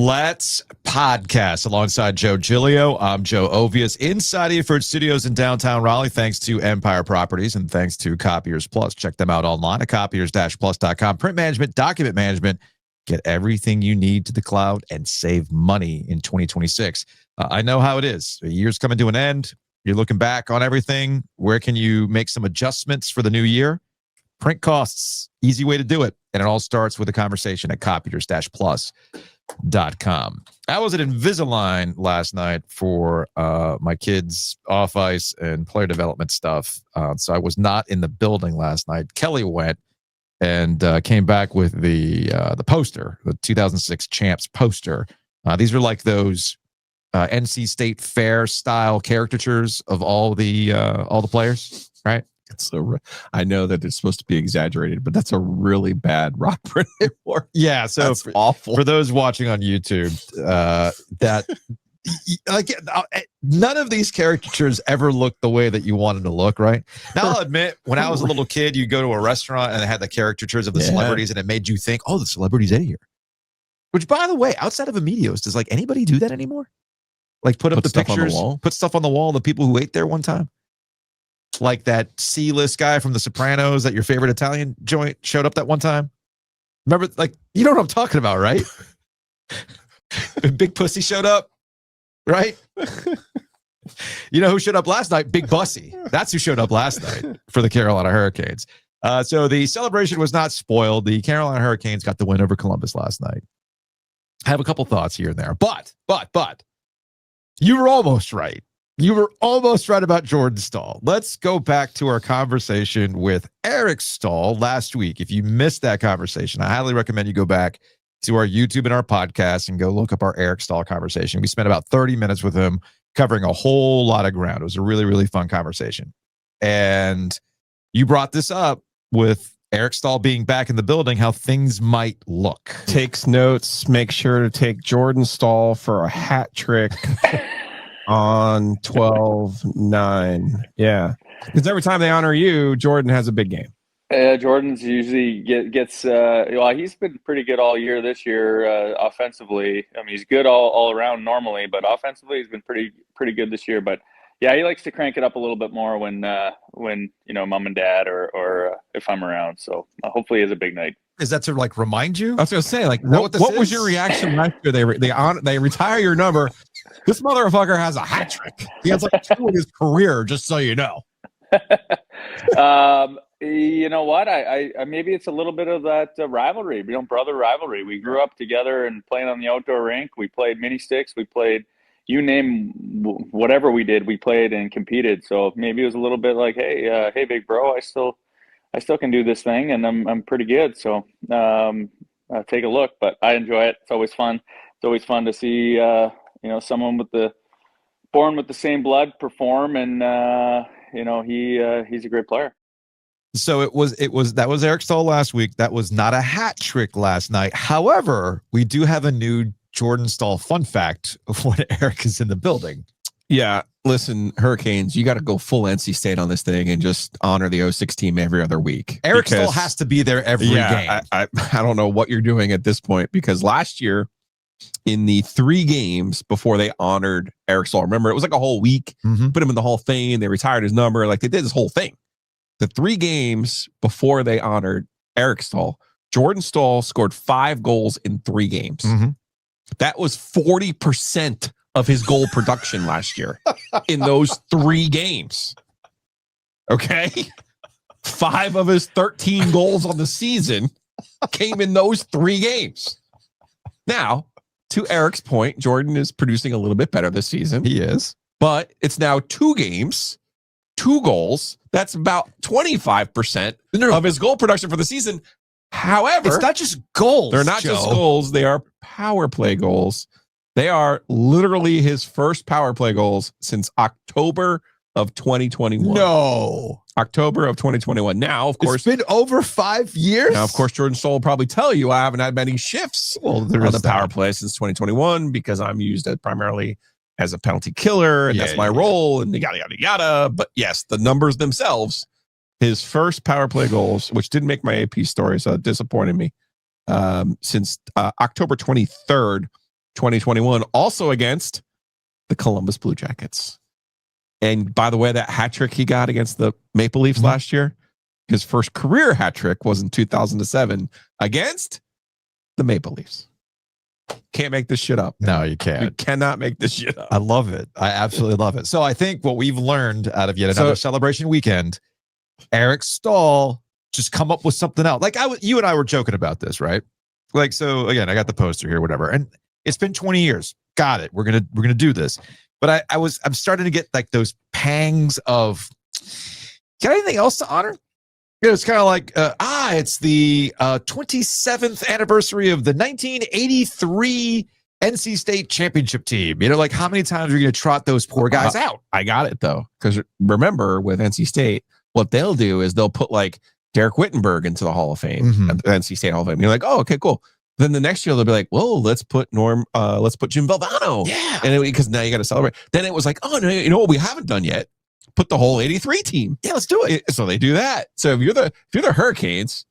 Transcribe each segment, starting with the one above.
Let's podcast alongside Joe Giglio. I'm Joe Ovies inside Eford Studios in downtown Raleigh, thanks to Empire Properties and thanks to Copiers Plus. Check them out online at copiers-plus.com. Print management, document management. Get everything you need to the cloud and save money in 2026. I know how it is. The year's coming to an end. You're looking back on everything. Where can you make some adjustments for the new year? Print costs, easy way to do it. And it all starts with a conversation at copiers-plus.com. I was at Invisalign last night for my kids' off-ice and player development stuff. So I was not in the building last night. Kelly went and came back with the poster, the 2006 Champs poster. These are like those NC State Fair style caricatures of all the players, right? So I know that it's supposed to be exaggerated, but that's a really bad rock print. Yeah, so that's awful. For those watching on YouTube, that like none of these caricatures ever look the way that you want them to look, right? Now I'll admit, when I was a little kid, you go to a restaurant and they had the caricatures of the celebrities, and it made you think, "Oh, the celebrity's in here." Which, by the way, outside of Emilio's, does like anybody do that anymore? Like put up the pictures, put stuff on the wall, the people who ate there one time. Like that C-list guy from The Sopranos at your favorite Italian joint showed up that one time. Remember, like, you know what I'm talking about, right? Big Pussy showed up, right? You know who showed up last night? Big Bussy. That's who showed up last night for the Carolina Hurricanes. So the celebration was not spoiled. The Carolina Hurricanes got the win over Columbus last night. I have a couple thoughts here and there, but you were almost right. You were almost right about Jordan Staal. Let's go back to our conversation with Eric Staal last week. If you missed that conversation, I highly recommend you go back to our YouTube and our podcast and go look up our Eric Staal conversation. We spent about 30 minutes with him covering a whole lot of ground. It was a really, really fun conversation. And you brought this up with Eric Staal being back in the building, how things might look. Takes notes. Make sure to take Jordan Staal for a hat trick. On 12-9. Yeah. Because every time they honor you, Jordan has a big game. Jordan's usually gets well, he's been pretty good all year this year offensively. I mean, he's good all around normally, but offensively he's been pretty good this year. But yeah, he likes to crank it up a little bit more when you know, mom and dad or if I'm around. So hopefully he has a big night. Is that to like remind you? I was gonna say, like, what was your reaction last year? They retire your number. This motherfucker has a hat trick. He has like 2 in his career, just so you know. You know what? I maybe it's a little bit of that rivalry, you know, brother rivalry. We grew up together and playing on the outdoor rink. We played mini sticks. We played, you name whatever we did, we played and competed. So maybe it was a little bit like, hey, big bro, I still can do this thing, and I'm pretty good. So take a look. But I enjoy it. It's always fun. It's always fun to see you know, someone born with the same blood perform, and you know, he's a great player. So that was Eric Staal last week. That was not a hat trick last night. However, we do have a new Jordan Staal fun fact when Eric is in the building. Yeah, listen, Hurricanes, you got to go full NC State on this thing and just honor the 06 team every other week. Eric Staal has to be there every game. I don't know what you're doing at this point, because last year, in the 3 games before they honored Eric Staal, remember, it was like a whole week, put him in the Hall of Fame, they retired his number, like they did this whole thing. The 3 games before they honored Eric Staal, Jordan Staal scored 5 goals in 3 games. That was 40% of his goal production last year in those 3 games. Okay? 5 of his 13 goals on the season came in those 3 games. Now, to Eric's point, Jordan is producing a little bit better this season. He is. But it's now 2 games, 2 goals. That's about 25% of his goal production for the season. However, it's not just goals. They're not just goals. They are power play goals. They are literally his first power play goals since October of 2021. No. October of 2021. Now, of course, it's been over 5 years. Now, of course, Jordan Staal will probably tell you I haven't had many shifts on the power play since 2021 because I'm used primarily as a penalty killer, and that's my role, and yada, yada, yada. But yes, the numbers themselves, his first power play goals, which didn't make my AP story, so it disappointed me, since October 23rd 2021, also against the Columbus Blue Jackets. And by the way, that hat trick he got against the Maple Leafs last year, his first career hat trick was in 2007 against the Maple Leafs. Can't make this shit up. No, you can't. You cannot make this shit up. I love it. I absolutely love it. So I think what we've learned out of yet another celebration weekend, Eric Staal just come up with something else. Like you and I were joking about this, right? Like, so again, I got the poster here, whatever. And it's been 20 years. Got it. We're gonna do this. But I'm starting to get like those pangs of, got anything else to honor? It's kind of like, it's the 27th anniversary of the 1983 NC State championship team. You know, like how many times are you going to trot those poor guys out? I got it though. Because remember with NC State, what they'll do is they'll put like Derek Whittenberg into the Hall of Fame, the NC State Hall of Fame. You're like, oh, okay, cool. Then the next year they'll be like, well, let's put Jim Valvano. Yeah. And because now you got to celebrate. Then it was like, oh, no, you know what we haven't done yet? Put the whole 83 team. Yeah, let's do it. So they do that. So if you're the Hurricanes,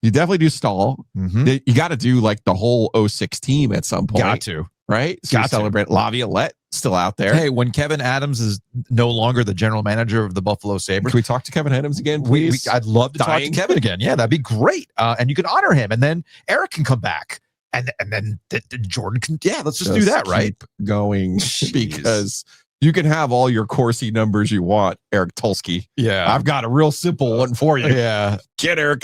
you definitely do Staal. You got to do like the whole 06 team at some point. Got to. Right? So you celebrate Laviolette still out there. Hey, when Kevin Adams is no longer the general manager of the Buffalo Sabres. Can we talk to Kevin Adams again, please? I'd love to talk to Kevin again. Yeah, that'd be great. And you can honor him. And then Eric can come back. And then Jordan can, let's just do that, right? Keep going because you can have all your Corsi numbers you want, Eric Tulsky. Yeah. I've got a real simple one for you. Yeah. Get Eric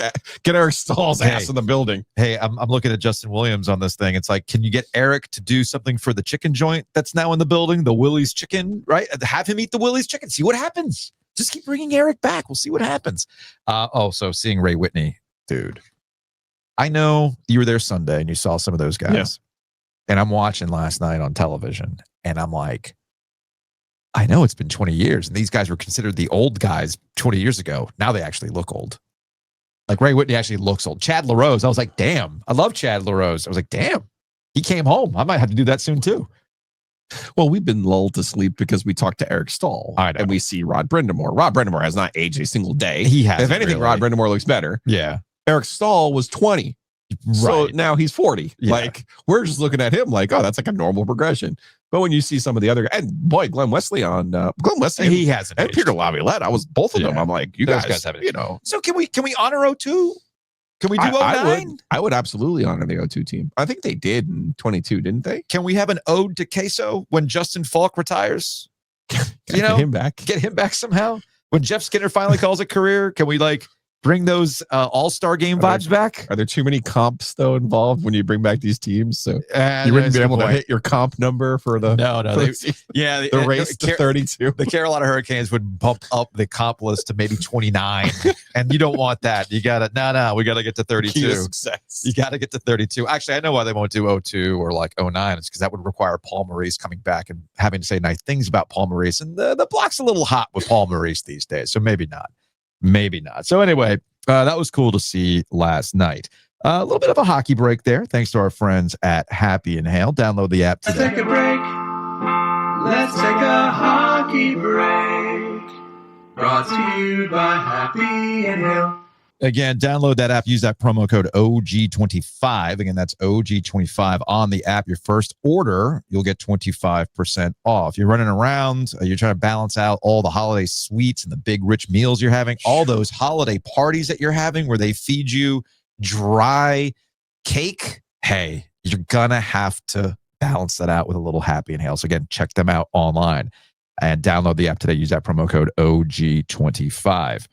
Staal's ass in the building. Hey, I'm looking at Justin Williams on this thing. It's like, can you get Eric to do something for the chicken joint that's now in the building, the Willie's Chicken, right? Have him eat the Willie's Chicken. See what happens. Just keep bringing Eric back. We'll see what happens. So seeing Ray Whitney, dude. I know you were there Sunday and you saw some of those guys. Yeah. And I'm watching last night on television and I'm like, I know it's been 20 years and these guys were considered the old guys 20 years ago. Now they actually look old. Like Ray Whitney actually looks old. Chad LaRose, I was like, damn. I love Chad LaRose. I was like, damn. He came home. I might have to do that soon too. Well, we've been lulled to sleep because we talked to Eric Staal and we see Rod Brindamore. Rod Brindamore has not aged a single day. He has. If anything, really. Rod Brindamore looks better. Yeah. Eric Staal was 20. Right. So now he's 40. Yeah. Like we're just looking at him like, oh, that's like a normal progression. But when you see some of the other, and boy, Glenn Wesley, he hasn't. And Peter Laviolette, I was both of them. I'm like, you guys have it. So can we honor 02? Can we do 09? I would absolutely honor the 02 team. I think they did in 22, didn't they? Can we have an ode to Queso when Justin Falk retires? Get him back. Get him back somehow. When Jeff Skinner finally calls it career, can we like bring those all-star game vibes back? Are there too many comps though involved when you bring back these teams? So you wouldn't be able to hit your comp number for the the race to 32. The Carolina Hurricanes would bump up the comp list to maybe 29, and you don't want that. You got to we got to get to 32. You got to get to 32. Actually, I know why they won't do 02 or like 09. It's because that would require Paul Maurice coming back and having to say nice things about Paul Maurice, and the block's a little hot with Paul Maurice these days, so maybe not. Maybe not. So anyway, that was cool to see last night. A little bit of a hockey break there. Thanks to our friends at Happy and Hale. Download the app today. Let's take a break. Let's take a hockey break. Brought to you by Happy and Hale. Again, download that app. Use that promo code OG25. Again, that's OG25 on the app. Your first order, you'll get 25% off. You're running around. You're trying to balance out all the holiday sweets and the big rich meals you're having. All those holiday parties that you're having where they feed you dry cake. Hey, you're going to have to balance that out with a little Happy and Hale. So again, check them out online and download the app today. Use that promo code OG25.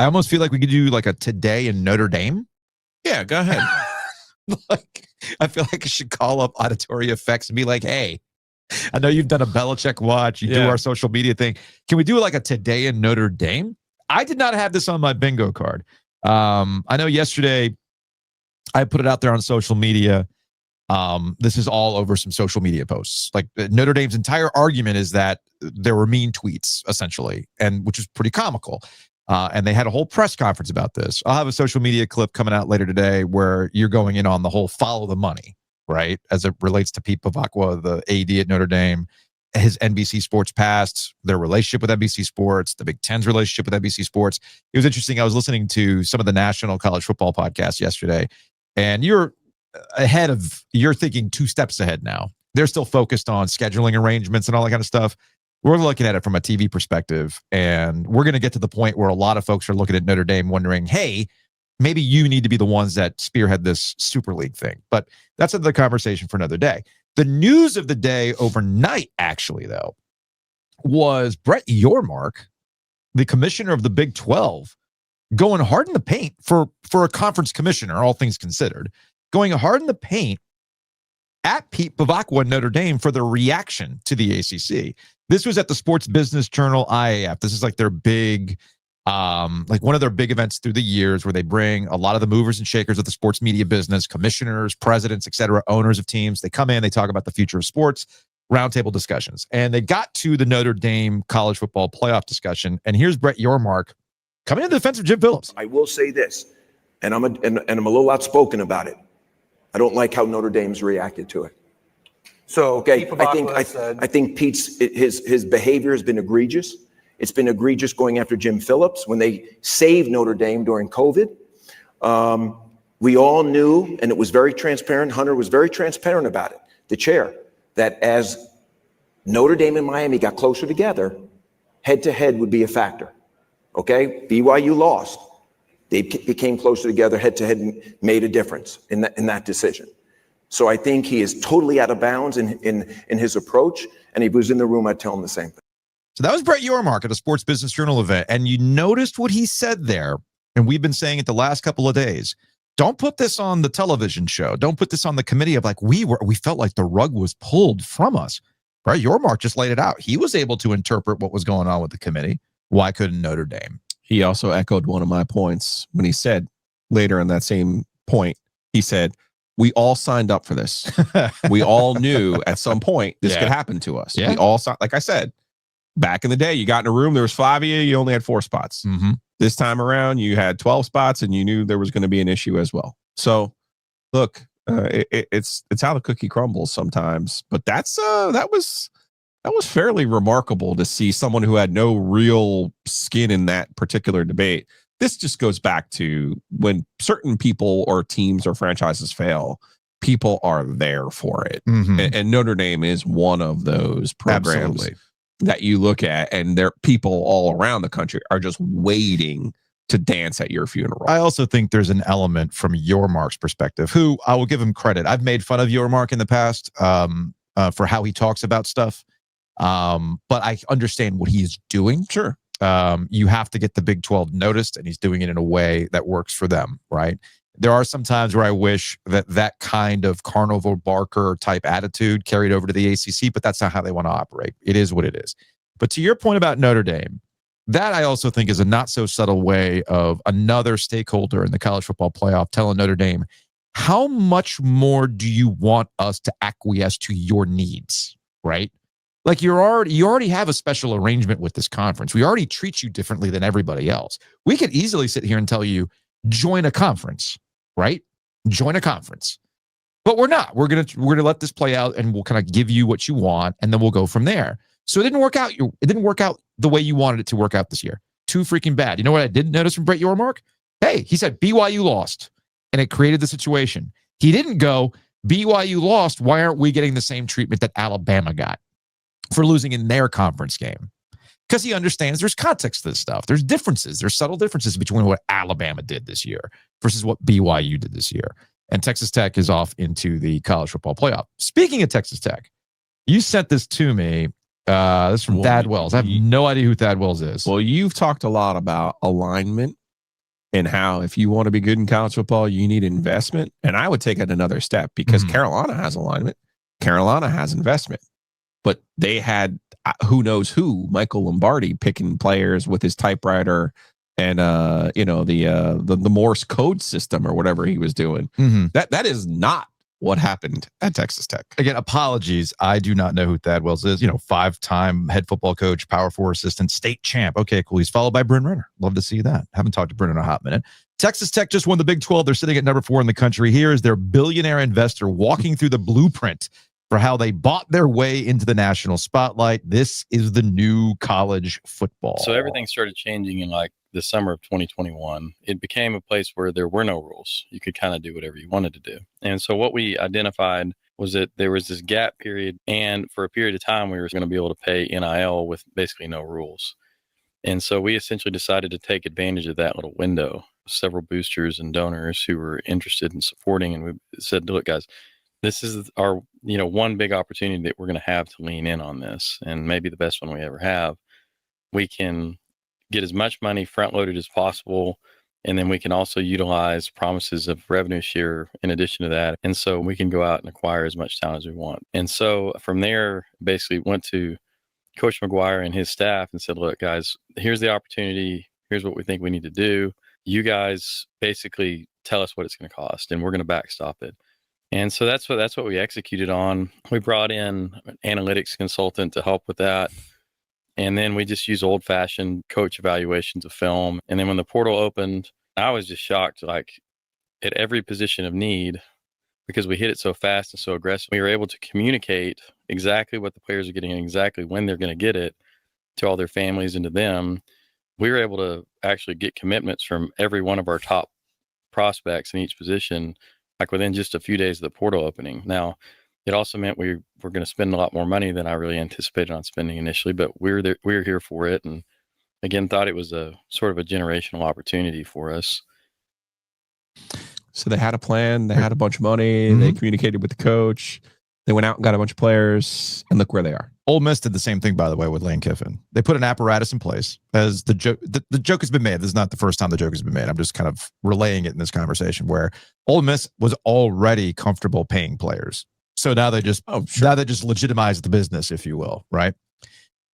I almost feel like we could do like a Today in Notre Dame. Yeah, go ahead. I feel like I should call up Auditory Effects and be like, hey, I know you've done a Belichick watch. You do our social media thing. Can we do like a Today in Notre Dame? I did not have this on my bingo card. I know yesterday I put it out there on social media. This is all over some social media posts. Like Notre Dame's entire argument is that there were mean tweets, essentially, and which is pretty comical. And they had a whole press conference about this. I'll have a social media clip coming out later today where you're going in on the whole follow the money, right? As it relates to Pete Pavakwa, the AD at Notre Dame, his NBC Sports past, their relationship with NBC Sports, the Big Ten's relationship with NBC Sports. It was interesting. I was listening to some of the national college football podcasts yesterday, and you're ahead of, you're thinking 2 steps ahead now. They're still focused on scheduling arrangements and all that kind of stuff. We're looking at it from a TV perspective, and we're going to get to the point where a lot of folks are looking at Notre Dame wondering, hey, maybe you need to be the ones that spearhead this Super League thing. But that's another conversation for another day. The news of the day overnight, actually, though, was Brett Yormark, the commissioner of the Big 12, going hard in the paint for a conference commissioner, all things considered, going hard in the paint at Pete Bavacqua and Notre Dame for their reaction to the ACC. This was at the Sports Business Journal IAF. This is like their big, like one of their big events through the years where they bring a lot of the movers and shakers of the sports media business, commissioners, presidents, et cetera, owners of teams. They come in, they talk about the future of sports, roundtable discussions. And they got to the Notre Dame college football playoff discussion. And here's Brett Yormark coming in the defense of Jim Phillips. I will say this, and I'm a little outspoken about it. I don't like how Notre Dame's reacted to it. So okay, I think Pete's his behavior has been egregious. It's been egregious going after Jim Phillips when they saved Notre Dame during COVID. We all knew, and it was very transparent. Hunter was very transparent about it, the chair, that as Notre Dame and Miami got closer together, head-to-head would be a factor. Okay, BYU lost. They became closer together, head-to-head, and made a difference in that decision. So I think he is totally out of bounds in his approach, and if he was in the room, I'd tell him the same thing. So that was Brett Yormark at a Sports Business Journal event, and you noticed what he said there, and we've been saying it the last couple of days. Don't put this on the television show. Don't put this on the committee of like we felt like the rug was pulled from us. Brett Yormark just laid it out. He was able to interpret what was going on with the committee. Why couldn't Notre Dame? He also echoed one of my points when he said later in that same point, he said, we all signed up for this. We all knew at some point this could happen to us. We all saw, like I said, back in the day, you got in a room, there was 5 of you, you only had 4 spots. Mm-hmm. This time around, you had 12 spots and you knew there was going to be an issue as well. So look, it's how the cookie crumbles sometimes, but that was fairly remarkable to see someone who had no real skin in that particular debate. This just goes back to when certain people or teams or franchises fail, people are there for it. Mm-hmm. And Notre Dame is one of those programs that you look at, and there people all around the country are just waiting to dance at your funeral. I also think there's an element from Yormark's perspective, who I will give him credit. I've made fun of Yormark in the past for how he talks about stuff. But I understand what he's doing. Sure. You have to get the Big 12 noticed, and he's doing it in a way that works for them, right? There are some times where I wish that kind of carnival barker type attitude carried over to the ACC, but that's not how they want to operate. It is what it is. But to your point about Notre Dame, that I also think is a not so subtle way of another stakeholder in the college football playoff telling Notre Dame, how much more do you want us to acquiesce to your needs, right? Like you already have a special arrangement with this conference. We already treat you differently than everybody else. We could easily sit here and tell you, join a conference, right? Join a conference. But we're not. We're gonna let this play out, and we'll kind of give you what you want, and then we'll go from there. So it didn't work out. It didn't work out the way you wanted it to work out this year. Too freaking bad. You know what I didn't notice from Brett Yormark? Hey, he said BYU lost, and it created the situation. He didn't go, BYU lost. Why aren't we getting the same treatment that Alabama got for losing in their conference game? Because he understands there's context to this stuff. There's differences. There's subtle differences between what Alabama did this year versus what BYU did this year. And Texas Tech is off into the college football playoff. Speaking of Texas Tech, you sent this to me. This is from Thad Wells. I have no idea who Thad Wells is. Well, you've talked a lot about alignment and how if you want to be good in college football, you need investment. And I would take it another step because Carolina has alignment. Carolina has investment. But they had who knows who, Michael Lombardi, picking players with his typewriter and the Morse code system or whatever he was doing. Mm-hmm. That is not what happened at Texas Tech. Again, apologies. I do not know who Thad Wells is. 5-time head football coach, Power 4 assistant, state champ. Okay, cool. He's followed by Bryn Renner. Love to see that. Haven't talked to Bryn in a hot minute. Texas Tech just won the Big 12. They're sitting at number 4 in the country. Here is their billionaire investor walking through the blueprint for how they bought their way into the national spotlight. This is the new college football. So everything started changing in like the summer of 2021. It became a place where there were no rules. You could kind of do whatever you wanted to do. And so what we identified was that there was this gap period, and for a period of time, we were going to be able to pay NIL with basically no rules. And so we essentially decided to take advantage of that little window. Several boosters and donors who were interested in supporting, and we said, look, guys, this is our, one big opportunity that we're going to have to lean in on this, and maybe the best one we ever have. We can get as much money front loaded as possible, and then we can also utilize promises of revenue share in addition to that. And so we can go out and acquire as much talent as we want. And so from there, basically went to Coach McGuire and his staff and said, look, guys, here's the opportunity. Here's what we think we need to do. You guys basically tell us what it's going to cost, and we're going to backstop it. And so that's what we executed on. We brought in an analytics consultant to help with that. And then we just use old-fashioned coach evaluations of film. And then when the portal opened, I was just shocked, like at every position of need, because we hit it so fast and so aggressive. We were able to communicate exactly what the players are getting and exactly when they're going to get it to all their families and to them. We were able to actually get commitments from every one of our top prospects in each position, like within just a few days of the portal opening. Now, it also meant we were going to spend a lot more money than I really anticipated on spending initially, but we were here for it. And again, thought it was a sort of a generational opportunity for us. So they had a plan. They had a bunch of money. They communicated with the coach. They went out and got a bunch of players, and look where they are. Ole Miss did the same thing, by the way, with Lane Kiffin. They put an apparatus in place. As the joke has been made. This is not the first time the joke has been made. I'm just kind of relaying it in this conversation where Ole Miss was already comfortable paying players. So now they just legitimize the business, if you will, right?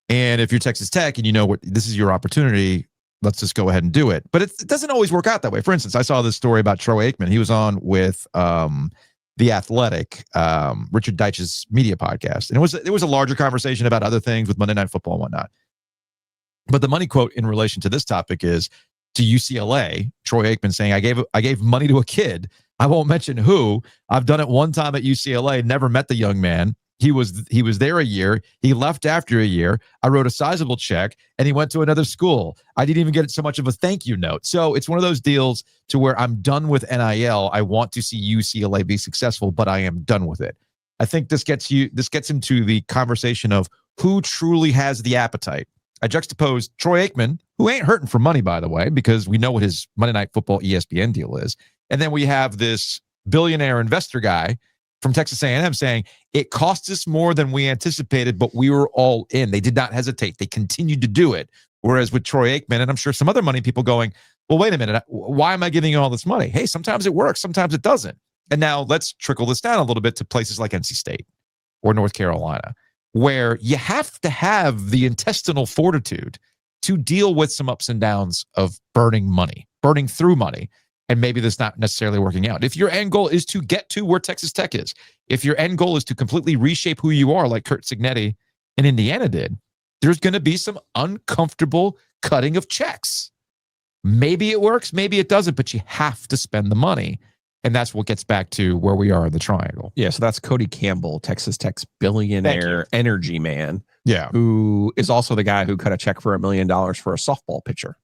And if you're Texas Tech and you know what this is your opportunity, let's just go ahead and do it. But it doesn't always work out that way. For instance, I saw this story about Troy Aikman. He was on with The Athletic, Richard Deitch's media podcast. And it was a larger conversation about other things with Monday Night Football and whatnot. But the money quote in relation to this topic is to UCLA, Troy Aikman saying, I gave money to a kid. I won't mention who. I've done it one time at UCLA, never met the young man. He was there a year. He left after a year. I wrote a sizable check, and he went to another school. I didn't even get so much of a thank you note. So it's one of those deals to where I'm done with NIL. I want to see UCLA be successful, but I am done with it. I think this gets into the conversation of who truly has the appetite. I juxtaposed Troy Aikman, who ain't hurting for money, by the way, because we know what his Monday Night Football ESPN deal is. And then we have this billionaire investor guy from Texas A&M saying, it cost us more than we anticipated, but we were all in. They did not hesitate. They continued to do it. Whereas with Troy Aikman, and I'm sure some other money people going, well, wait a minute, why am I giving you all this money? Hey, sometimes it works, sometimes it doesn't. And now let's trickle this down a little bit to places like NC State or North Carolina, where you have to have the intestinal fortitude to deal with some ups and downs of burning through money. And maybe that's not necessarily working out. If your end goal is to get to where Texas Tech is, if your end goal is to completely reshape who you are, like Kurt Cignetti in Indiana did, there's going to be some uncomfortable cutting of checks. Maybe it works, maybe it doesn't, but you have to spend the money. And that's what gets back to where we are in the triangle. Yeah, so that's Cody Campbell, Texas Tech's billionaire energy man. Yeah. Who is also the guy who cut a check for $1 million for a softball pitcher.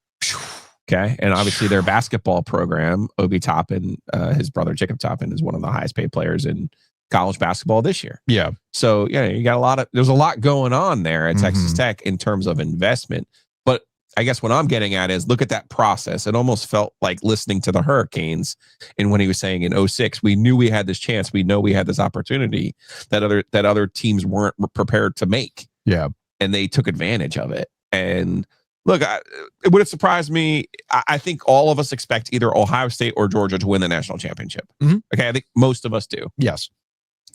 Okay. And obviously their basketball program, Obi Toppin, his brother Jacob Toppin, is one of the highest paid players in college basketball this year. Yeah. So, yeah, you got there's a lot going on there at Texas Tech in terms of investment. But I guess what I'm getting at is look at that process. It almost felt like listening to the Hurricanes. And when he was saying in 2006, we knew we had this chance. We know we had this opportunity that other teams weren't prepared to make. Yeah. And they took advantage of it. And look, it would have surprised me. I think all of us expect either Ohio State or Georgia to win the national championship. Okay, I think most of us do. Yes.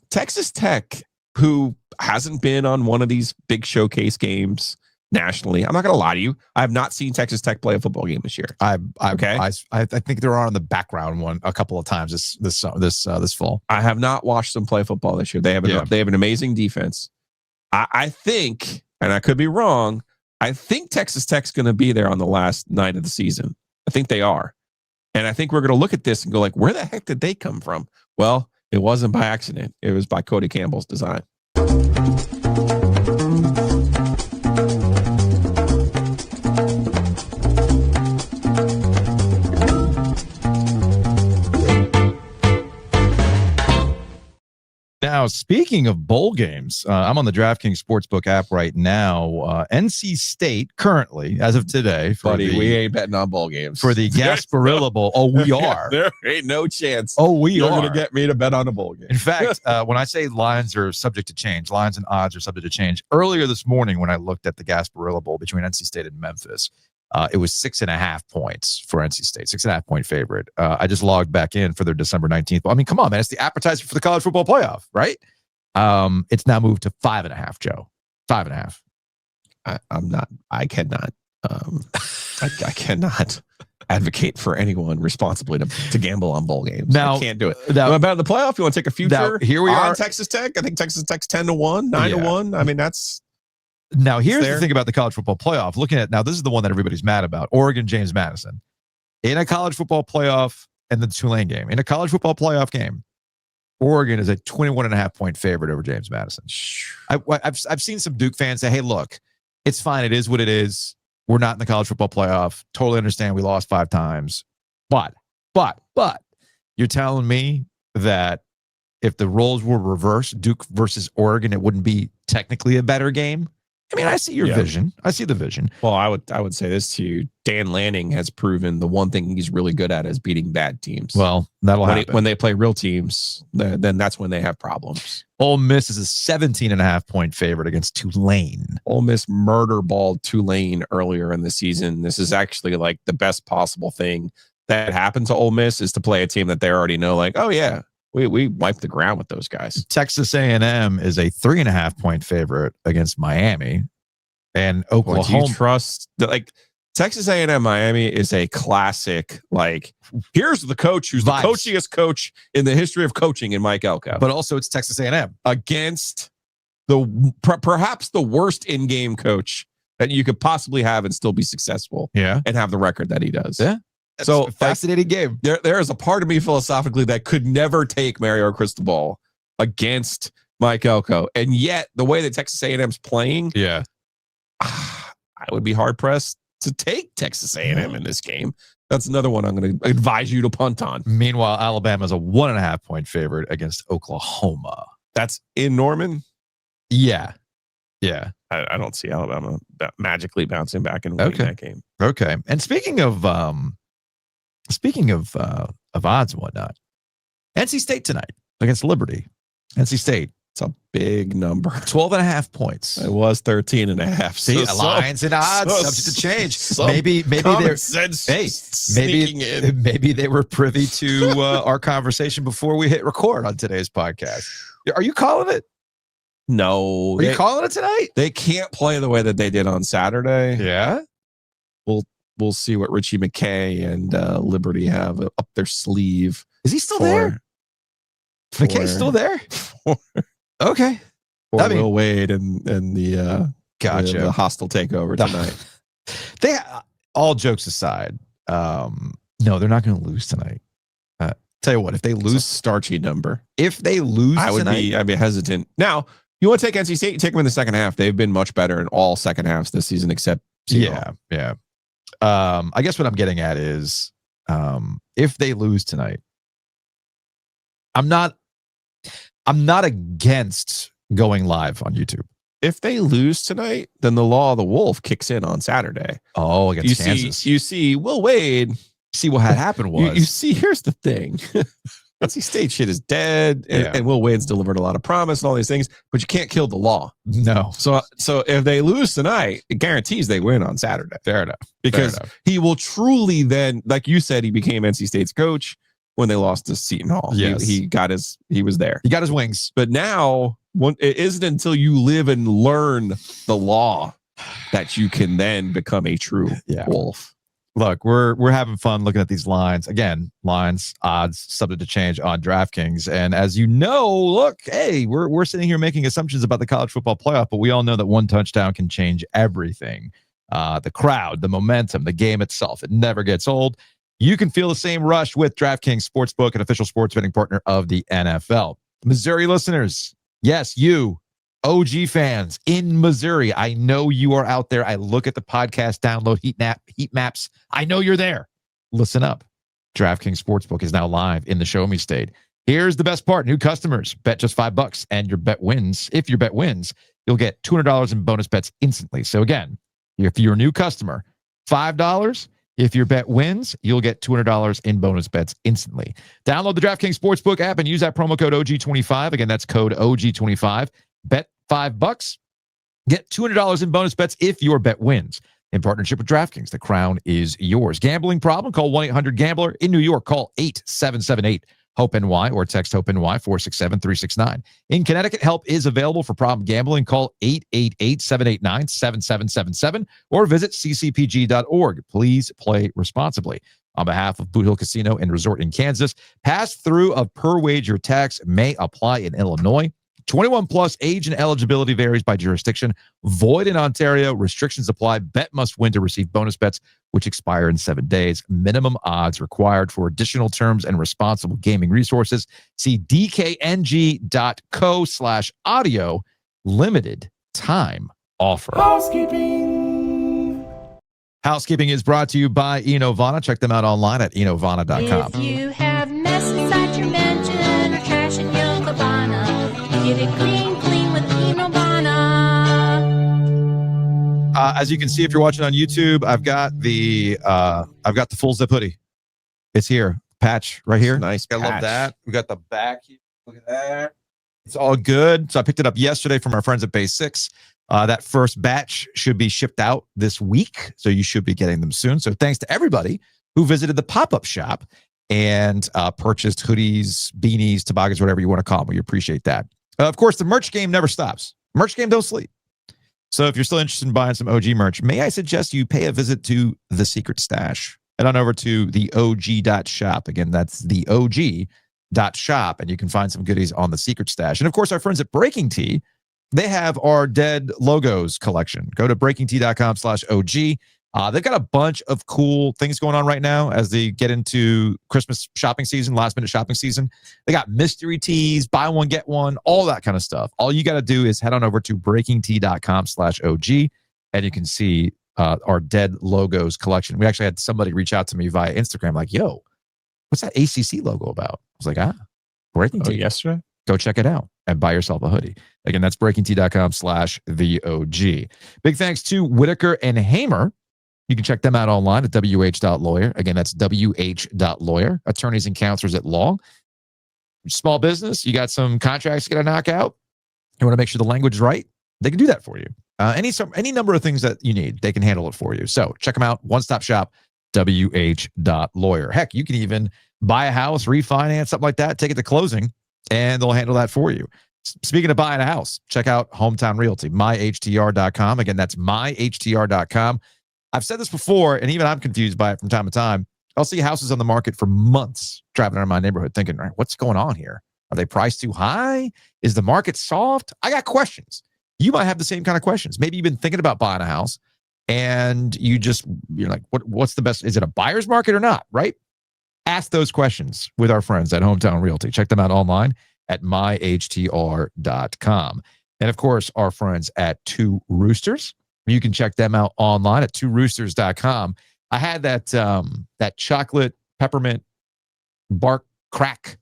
Texas Tech, who hasn't been on one of these big showcase games nationally, I'm not going to lie to you, I have not seen Texas Tech play a football game this year. I think they're on the background one a couple of times this fall. I have not watched them play football this year. They have an amazing defense. I think, and I could be wrong, I think Texas Tech's going to be there on the last night of the season. I think they are. And I think we're going to look at this and go like, where the heck did they come from? Well, It wasn't by accident. It was by Cody Campbell's design. Now, speaking of bowl games, I'm on the DraftKings Sportsbook app right now. NC State currently, as of today, We ain't betting on bowl games. for the Gasparilla Bowl. Oh, we are. There ain't no chance. You're going to get me to bet on a bowl game. In fact, when I say lines are subject to change, lines and odds are subject to change. Earlier this morning, when I looked at the Gasparilla Bowl between NC State and Memphis, it was 6.5 points for NC State, 6.5 point favorite. I just logged back in for their December 19th. I mean, come on, man. It's the appetizer for the college football playoff, right? It's now moved to 5.5, Joe. 5.5. I cannot advocate for anyone responsibly to gamble on bowl games. Now, I can't do it. Now, about the playoff, you want to take a future? Now, here we are. Texas Tech. I think Texas Tech's 10-1, 9-1. I mean, that's. Now, here's the thing about the college football playoff. Looking at now, this is the one that everybody's mad about. Oregon, James Madison. In a college football playoff and the Tulane game. In a college football playoff game, Oregon is a 21.5 point favorite over James Madison. I've seen some Duke fans say, hey, look, it's fine. It is what it is. We're not in the college football playoff. Totally understand we lost 5 times. But you're telling me that if the roles were reversed, Duke versus Oregon, it wouldn't be technically a better game? I mean, I see your vision. I see the vision. Well, I would say this to you. Dan Lanning has proven the one thing he's really good at is beating bad teams. Well, that'll happen. When they play real teams, then that's when they have problems. Ole Miss is a 17.5 point favorite against Tulane. Ole Miss murder balled Tulane earlier in the season. This is actually like the best possible thing that happened to Ole Miss is to play a team that they already know, like, oh, yeah. We wiped the ground with those guys. Texas A&M is a 3.5 point favorite against Miami, and Oklahoma. Do you trust like Texas A&M Miami is a classic. Like, here's the coach who's Vibes. the coachiest coach in the history of coaching in Mike Elko, but also it's Texas A&M against the perhaps the worst in-game coach that you could possibly have and still be successful. Yeah, and have the record that he does. Yeah. So fascinating game. There is a part of me philosophically that could never take Mario Cristobal against Mike Elko, and yet the way that Texas A&M's playing, I would be hard pressed to take Texas A&M in this game. That's another one I'm going to advise you to punt on. Meanwhile, Alabama's a 1.5 point favorite against Oklahoma. That's in Norman. Yeah. I don't see Alabama magically bouncing back and winning that game. Okay. And speaking of odds and whatnot, NC State tonight against Liberty. NC State. It's a big number. 12.5 points. It was 13.5. See, lines and odds subject to change. Maybe they were privy to our conversation before we hit record on today's podcast. Are you calling it? No. Are you calling it tonight? They can't play the way that they did on Saturday. Yeah. We'll see what Richie McKay and Liberty have up their sleeve. Is he still there? McKay's still there? Okay. For Will Wade and the the hostile takeover tonight. All jokes aside, no, they're not going to lose tonight. Tell you what, if they lose, it's a starchy number. If they lose, I'd be hesitant. Now, you want to take NC State? You take them in the second half. They've been much better in all second halves this season, except Seattle. Yeah. I guess what I'm getting at is, if they lose tonight, I'm not against going live on YouTube. If they lose tonight, then the law of the wolf kicks in on Saturday. Oh, against Kansas. You see, Will Wade. See what had happened was. You see, here's the thing. NC State shit is dead, and Will Wade's delivered a lot of promise and all these things, but you can't kill the law. No. So if they lose tonight, it guarantees they win on Saturday. Fair enough. Because he will truly then, like you said, he became NC State's coach when they lost to Seton Hall. Yes. He was there. He got his wings. But now, it isn't until you live and learn the law that you can then become a true wolf. Look, we're having fun looking at these lines. Again, lines, odds, subject to change on DraftKings. And as you know, look, hey, we're sitting here making assumptions about the college football playoff, but we all know that one touchdown can change everything. The crowd, the momentum, the game itself. It never gets old. You can feel the same rush with DraftKings Sportsbook, an official sports betting partner of the NFL. Missouri listeners, yes, you, OG fans in Missouri, I know you are out there. I look at the podcast download heat maps. I know you're there. Listen up. DraftKings Sportsbook is now live in the Show Me State. Here's the best part. New customers, bet just $5 and your bet wins. If your bet wins, you'll get $200 in bonus bets instantly. So again, if you're a new customer, $5. If your bet wins, you'll get $200 in bonus bets instantly. Download the DraftKings Sportsbook app and use that promo code OG25. Again, that's code OG25. Bet $5. Get $200 in bonus bets if your bet wins. In partnership with DraftKings, the crown is yours. Gambling problem? Call 1-800-GAMBLER. In New York, call 8778-HOPE-NY or text HOPE-NY 467-369. In Connecticut, help is available for problem gambling. Call 888-789-7777 or visit ccpg.org. Please play responsibly. On behalf of Boot Hill Casino and Resort in Kansas, pass-through of per-wager tax may apply in Illinois. 21 plus, age and eligibility varies by jurisdiction. Void in Ontario. Restrictions apply. Bet must win to receive bonus bets, which expire in 7 days. Minimum odds required. For additional terms and responsible gaming resources, see dkng.co/audio. Limited time offer. Housekeeping is brought to you by Enovana. Check them out online at enovana.com. If you have mess inside your mansion or trash in your cabana, get it clean with Enovana. As you can see, if you're watching on YouTube, I've got the full zip hoodie. It's here, patch right here. Nice. I love patch. that. We got the back. Look at that. It's all good. So I picked it up yesterday from our friends at Base 6. That first batch should be shipped out this week, so you should be getting them soon. So thanks to everybody who visited the pop-up shop and purchased hoodies, beanies, toboggans, whatever you want to call them. We appreciate that. Of course, the merch game never stops. Merch game don't sleep. So if you're still interested in buying some OG merch, may I suggest you pay a visit to The Secret Stash. Head on over to the OG.shop. Again, that's the OG.shop, and you can find some goodies on The Secret Stash. And of course, our friends at Breaking Tea, they have our Dead Logos collection. Go to breakingtea.com/OG. They've got a bunch of cool things going on right now as they get into Christmas shopping season, last minute shopping season. They got mystery teas, buy one, get one, all that kind of stuff. All you got to do is head on over to breakingtea.com/OG, and you can see our Dead Logos collection. We actually had somebody reach out to me via Instagram like, yo, what's that ACC logo about? I was like, Breaking Tea. Yesterday? Go check it out and buy yourself a hoodie. Again, that's breakingtea.com/theog. Big thanks to Whitaker and Hamer. You can check them out online at wh.lawyer. Again, that's wh.lawyer. Attorneys and counselors at law. Small business, you got some contracts you got to knock out. You want to make sure the language is right. They can do that for you. Any number of things that you need, they can handle it for you. So check them out. One-stop shop, wh.lawyer. Heck, you can even buy a house, refinance, something like that, take it to closing, and they'll handle that for you. Speaking of buying a house, check out Hometown Realty, myhtr.com. Again, that's myhtr.com. I've said this before, and even I'm confused by it from time to time. I'll see houses on the market for months driving around my neighborhood thinking, right, what's going on here? Are they priced too high? Is the market soft? I got questions. You might have the same kind of questions. Maybe you've been thinking about buying a house and you're like, what's the best? Is it a buyer's market or not, right? Ask those questions with our friends at Hometown Realty. Check them out online at myhtr.com. And of course, our friends at Two Roosters. You can check them out online at tworoosters.com. I had that chocolate peppermint bark crack.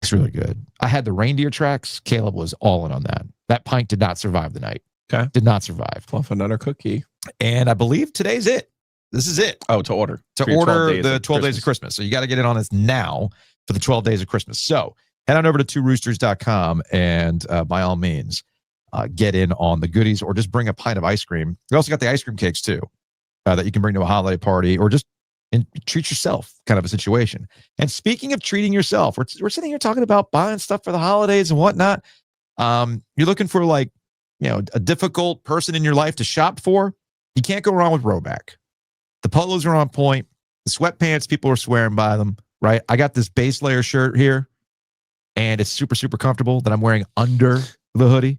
It's really good. I had the reindeer tracks. Caleb was all in on that. That pint did not survive the night. Okay. Did not survive. Fluff another cookie. And I believe today's it. This is it. Oh, to order. To For your order the 12 days of Christmas. So you got to get in on this now for the 12 days of Christmas. So head on over to tworoosters.com and by all means, get in on the goodies or just bring a pint of ice cream. We also got the ice cream cakes too that you can bring to a holiday party or just treat yourself kind of a situation. And speaking of treating yourself, we're sitting here talking about buying stuff for the holidays and whatnot. You're looking for a difficult person in your life to shop for. You can't go wrong with Roback. The polos are on point. The sweatpants, people are swearing by them, right? I got this base layer shirt here and it's super, super comfortable that I'm wearing under the hoodie.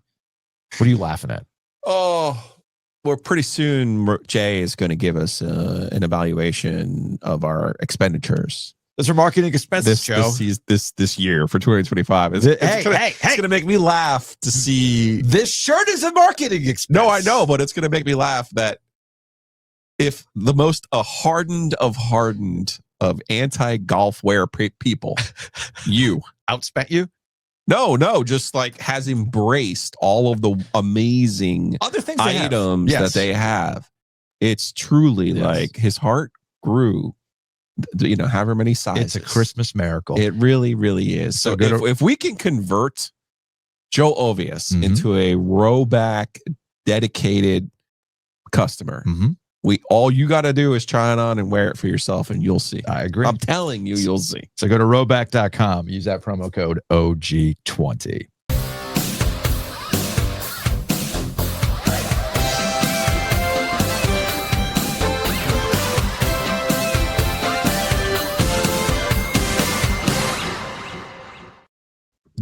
What are you laughing at? Oh, Well, pretty soon, Jay is going to give us an evaluation of our expenditures. Those are marketing expenses, Joe. This year for 2025. It's going to make me laugh to see. This shirt is a marketing expense. No, I know, but it's going to make me laugh that if the most hardened of anti-golf wear people, you outspent you. No, just like has embraced all of the amazing other things items that they have. It's truly like his heart grew, however many sizes. It's a Christmas miracle. It really, really is. So if we can convert Joe Ovies into a rowback dedicated customer, all you got to do is try it on and wear it for yourself, and you'll see. I agree. I'm telling you, you'll see. So go to rowback.com. Use that promo code OG20.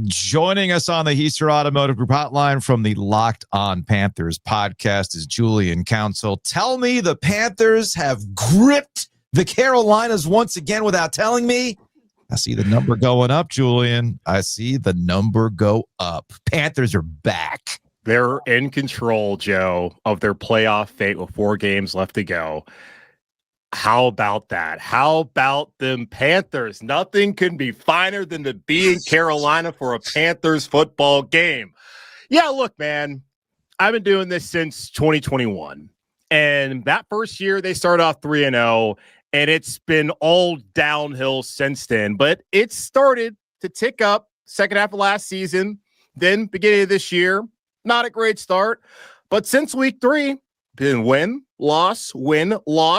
Joining us on the Heister Automotive Group hotline from the Locked On Panthers podcast is Julian Council. Tell me the Panthers have gripped the Carolinas once again without telling me. I see the number going up, Julian. I see the number go up. Panthers are back. They're in control, Joe, of their playoff fate with 4 games left to go. How about that? How about them Panthers? Nothing can be finer than to be in Carolina for a Panthers football game. Yeah, look, man, I've been doing this since 2021. And that first year, they started off 3-0, and it's been all downhill since then. But it started to tick up second half of last season, then beginning of this year. Not a great start. But since week 3, been win, loss,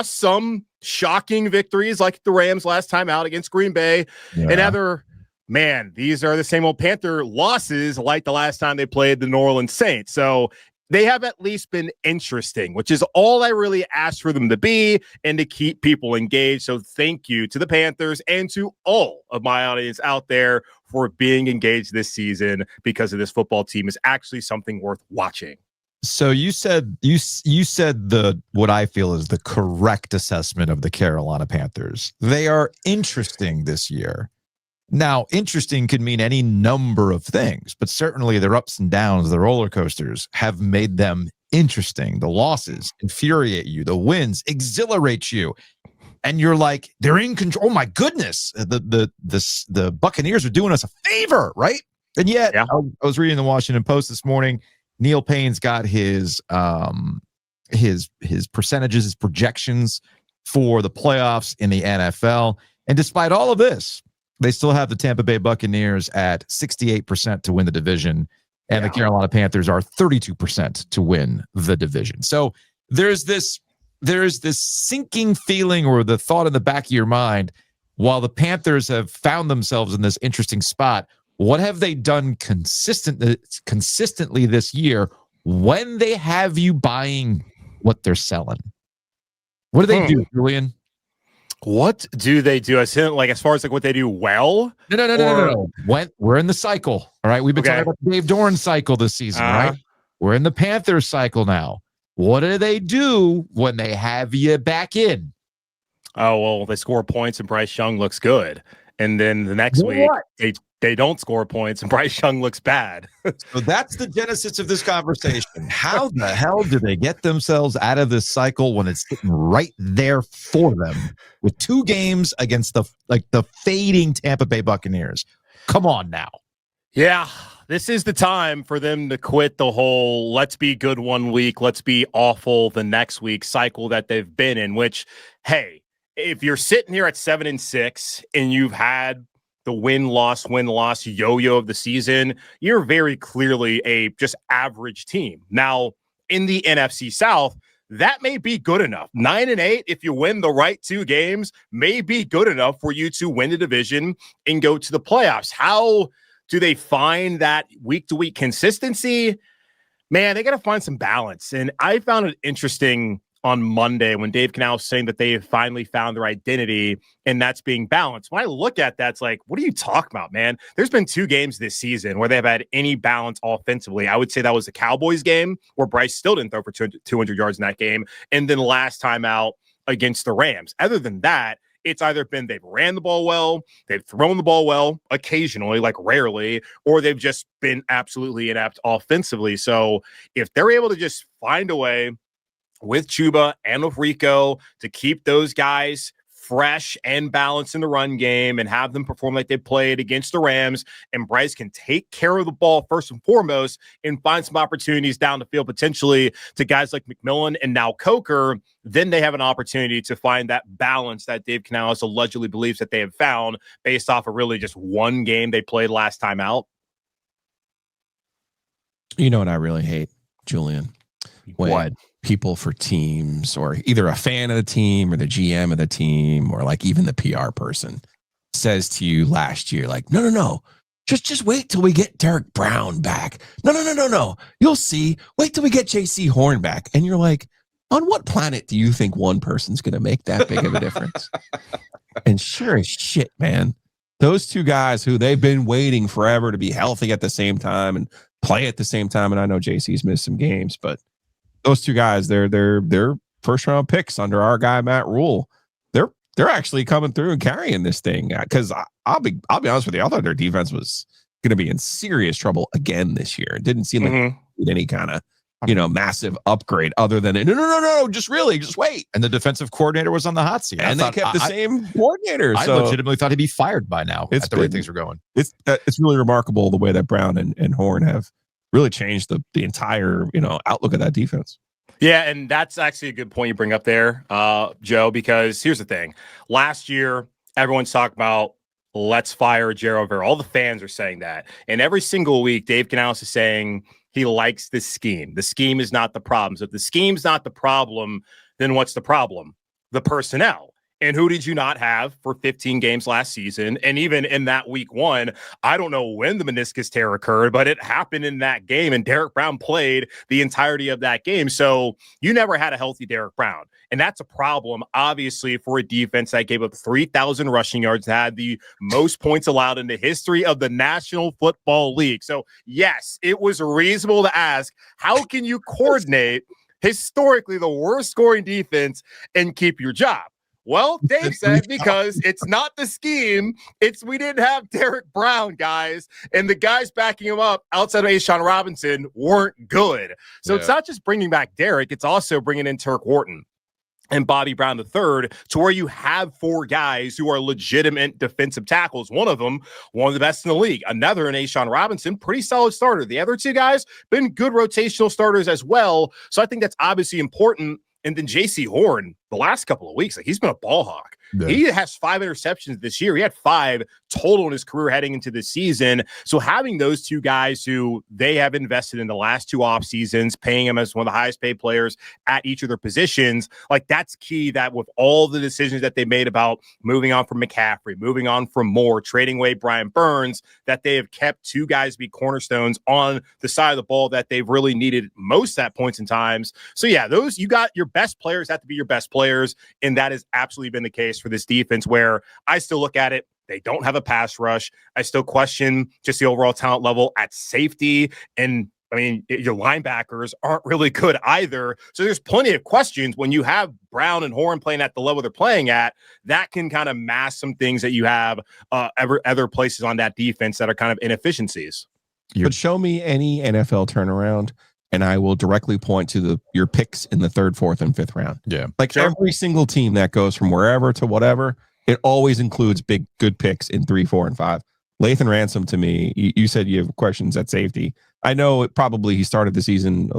some shocking victories like the Rams last time out against Green Bay. And other, man, these are the same old Panther losses like the last time they played the New Orleans Saints. So they have at least been interesting, which is all I really asked for them to be and to keep people engaged. So thank you to the Panthers and to all of my audience out there for being engaged this season, because of this football team is actually something worth watching. So you said the what I feel is the correct assessment of the Carolina Panthers. They are interesting this year. Now, interesting could mean any number of things, but certainly their ups and downs, the roller coasters, have made them interesting. The losses infuriate you. The wins exhilarate you. And you're like, they're in control. Oh my goodness. The Buccaneers are doing us a favor, right? And yet, I was reading the Washington Post this morning. Neil Payne's got his percentages, his projections for the playoffs in the NFL. And despite all of this, they still have the Tampa Bay Buccaneers at 68% to win the division, and the Carolina Panthers are 32% to win the division. So there's this sinking feeling, or the thought in the back of your mind, while the Panthers have found themselves in this interesting spot, what have they done consistently this year when they have you buying what they're selling? What do they do, Julian? What do they do? As far as what they do well? No. We're in the cycle. All right. We've been talking about the Dave Doran cycle this season, right? We're in the Panthers cycle now. What do they do when they have you back in? Oh, well, they score points and Bryce Young looks good. And then the next week, they don't score points and Bryce Young looks bad. So that's the genesis of this conversation. How the hell do they get themselves out of this cycle when it's sitting right there for them with 2 games against the fading Tampa Bay Buccaneers? Come on now. Yeah, this is the time for them to quit the whole let's be good one week, let's be awful the next week cycle that they've been in, which, hey, if you're sitting here at 7-6 and you've had the win-loss yo-yo of the season, you're very clearly a just average team. Now, in the NFC South, that may be good enough. 9-8, if you win the right 2 games, may be good enough for you to win the division and go to the playoffs. How do they find that week-to-week consistency? Man, they got to find some balance. And I found it interesting on Monday when Dave Canal was saying that they have finally found their identity and that's being balanced. When I look at that, it's like, what are you talking about, man? There's been 2 games this season where they've had any balance offensively. I would say that was the Cowboys game where Bryce still didn't throw for 200 yards in that game. And then last time out against the Rams. Other than that, it's either been they've ran the ball well, they've thrown the ball well, occasionally, like rarely, or they've just been absolutely inept offensively. So if they're able to just find a way with Chuba and with Rico to keep those guys fresh and balanced in the run game and have them perform like they played against the Rams, and Bryce can take care of the ball first and foremost and find some opportunities down the field potentially to guys like McMillan and now Coker, then they have an opportunity to find that balance that Dave Canales allegedly believes that they have found based off of really just one game they played last time out. You know what I really hate, Julian? When people for teams, or either a fan of the team or the GM of the team, or like even the PR person says to you last year, like, no, just wait till we get Derek Brown back. No. You'll see. Wait till we get JC Horn back. And you're like, on what planet do you think one person's going to make that big of a difference? And sure as shit, man, those 2 guys who they've been waiting forever to be healthy at the same time and play at the same time. And I know JC's missed some games, but those 2 guys, they're first round picks under our guy Matt Rule. They're actually coming through and carrying this thing, because I'll be honest with you, I thought their defense was going to be in serious trouble again this year. It didn't seem like any kind of massive upgrade other than no, just wait. And the defensive coordinator was on the hot seat, and they kept the same coordinator. I legitimately thought he'd be fired by now. At the way things were going. It's really remarkable the way that Brown and Horn have really changed the entire, outlook of that defense. Yeah, and that's actually a good point you bring up there, Joe, because here's the thing. Last year, everyone's talking about let's fire Gerald Rivera. All the fans are saying that. And every single week, Dave Canales is saying he likes the scheme. The scheme is not the problem. So if the scheme's not the problem, then what's the problem? The personnel. And who did you not have for 15 games last season? And even in that week 1, I don't know when the meniscus tear occurred, but it happened in that game. And Derek Brown played the entirety of that game. So you never had a healthy Derek Brown. And that's a problem, obviously, for a defense that gave up 3,000 rushing yards, had the most points allowed in the history of the National Football League. So, yes, it was reasonable to ask, how can you coordinate historically the worst scoring defense and keep your job? Well, Dave said because it's not the scheme, it's we didn't have Derek Brown, guys, and the guys backing him up outside of Ashawn Robinson weren't good. So It's not just bringing back Derek, it's also bringing in Turk Wharton and Bobby Brown III to where you have 4 guys who are legitimate defensive tackles. One of them, one of the best in the league. Another in Ashawn Robinson, pretty solid starter. The other 2 guys, been good rotational starters as well. So I think that's obviously important. And then JC Horn, the last couple of weeks, he's been a ball hawk. Yeah. He has 5 interceptions this year. He had 5 total in his career heading into the season. So having those 2 guys who they have invested in the last 2 off seasons, paying him as one of the highest paid players at each of their positions, that's key. That with all the decisions that they made about moving on from McCaffrey, moving on from Moore, trading away Brian Burns, that they have kept 2 guys be cornerstones on the side of the ball that they've really needed most at points in times. So yeah, those, you got your best players have to be your best players. And that has absolutely been the case for this defense, where I still look at it, they don't have a pass rush. I still question just the overall talent level at safety. And I mean, your linebackers aren't really good either. So there's plenty of questions when you have Brown and Horn playing at the level they're playing at. That can kind of mask some things that you have other places on that defense that are kind of inefficiencies. But show me any NFL turnaround, and I will directly point to your picks in the 3rd, 4th, and 5th round. Yeah. Every single team that goes from wherever to whatever, it always includes good picks in 3, 4, and 5. Lathan Ransom, to me, you said you have questions at safety. I know he started the season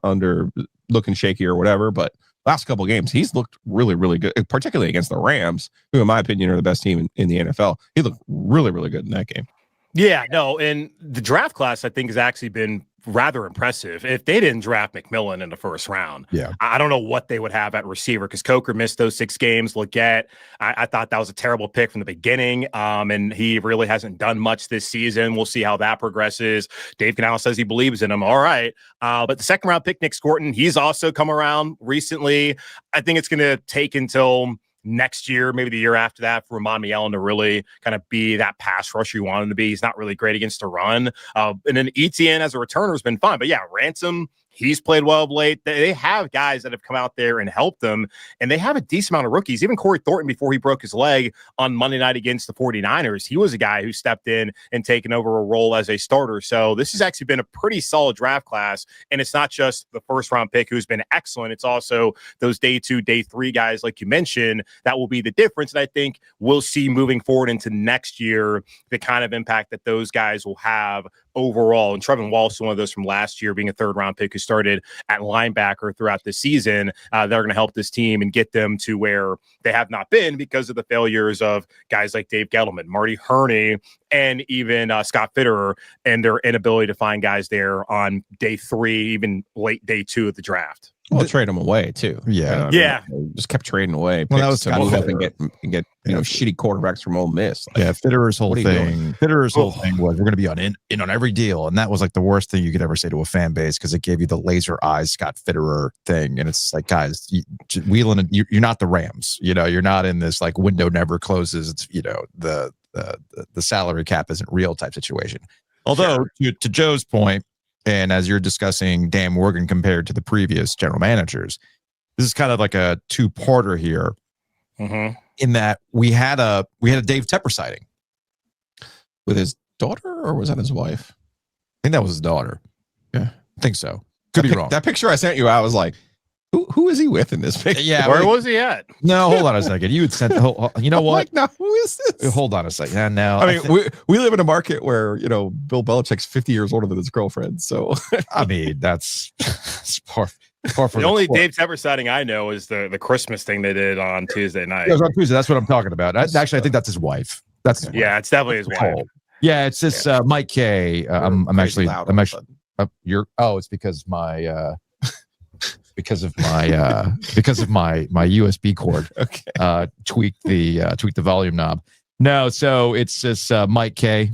under looking shaky or whatever, but last couple of games, he's looked really, really good, particularly against the Rams, who in my opinion are the best team in the NFL. He looked really, really good in that game. Yeah, no, and the draft class, I think, has actually been rather impressive. If they didn't draft McMillan in the first round, I don't know what they would have at receiver, because Coker missed those 6 games. Leggett, I thought that was a terrible pick from the beginning, and he really hasn't done much this season. We'll see how that progresses. Dave Canal says he believes in him. All right. But the second round pick, Nick Scorton, he's also come around recently. I think it's going to take until next year, maybe the year after that, for Ramon Allen to really kind of be that pass rusher you want him to be. He's not really great against the run. And then ETN as a returner has been fun. But yeah, Ransom, he's played well of late. They have guys that have come out there and helped them, and they have a decent amount of rookies. Even Corey Thornton, before he broke his leg on Monday night against the 49ers, he was a guy who stepped in and taken over a role as a starter. So this has actually been a pretty solid draft class, and it's not just the first round pick who's been excellent. It's also those day 2, day 3 guys, like you mentioned, that will be the difference. And I think we'll see moving forward into next year the kind of impact that those guys will have overall. And Trevin Wallace, one of those from last year, being a 3rd round pick who started at linebacker throughout the season. They're going to help this team and get them to where they have not been because of the failures of guys like Dave Gettleman, Marty Herney, and even Scott Fitterer, and their inability to find guys there on day 3, even late day 2 of the draft. Well, trade them away too. Yeah. Just kept trading away. Well, that was to move up and get shitty quarterbacks from Ole Miss. Like, Fitterer's whole thing. Fitterer's whole thing was, we're going to be in on every deal, and that was like the worst thing you could ever say to a fan base, because it gave you the laser eyes Scott Fitterer thing, and it's like, guys, Wheeling, you're not the Rams. You're not in this like window never closes. It's the salary cap isn't real type situation. Although to Joe's point, and as you're discussing Dan Morgan compared to the previous general managers, this is kind of like a 2-parter here. In that we had a Dave Tepper sighting with his daughter, or was that his wife? I think that was his daughter. Yeah, I think so. Could be wrong. That picture I sent you, I was like, who is he with in this picture? Yeah, where was he at? No, hold on a second. You had sent. You know what? Like, now who is this? Hold on a second. Yeah, now I mean, we live in a market where Bill Belichick's 50 years older than his girlfriend. So I mean, that's par for the only Dave Tepper sighting I know is the Christmas thing they did on Tuesday night. Yeah, it was on Tuesday. That's what I'm talking about. Actually, I think that's his wife. That's his wife. It's definitely his wife. Yeah, it's this Mike K. I'm actually. It's because my. Because of my USB cord, tweak the volume knob. No, so it's this Mike K.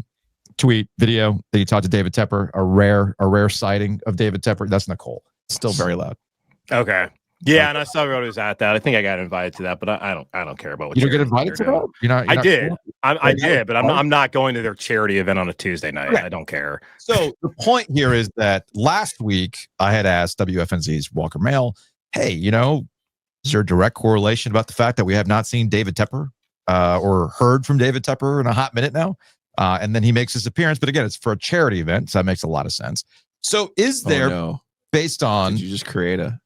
tweet video that he talked to David Tepper, a rare sighting of David Tepper. That's Nicole. Still very loud. Okay. Yeah, and I saw everybody was at that. I think I got invited to that, but I don't care about what you don't get invited to that. I did, but I'm not going to their charity event on a Tuesday night. Right. I don't care. So the point here is that last week I had asked WFNZ's Walker Mail, hey, is there a direct correlation about the fact that we have not seen David Tepper or heard from David Tepper in a hot minute now? And then he makes his appearance, but again, it's for a charity event, so that makes a lot of sense. So is there, based on, did you just create a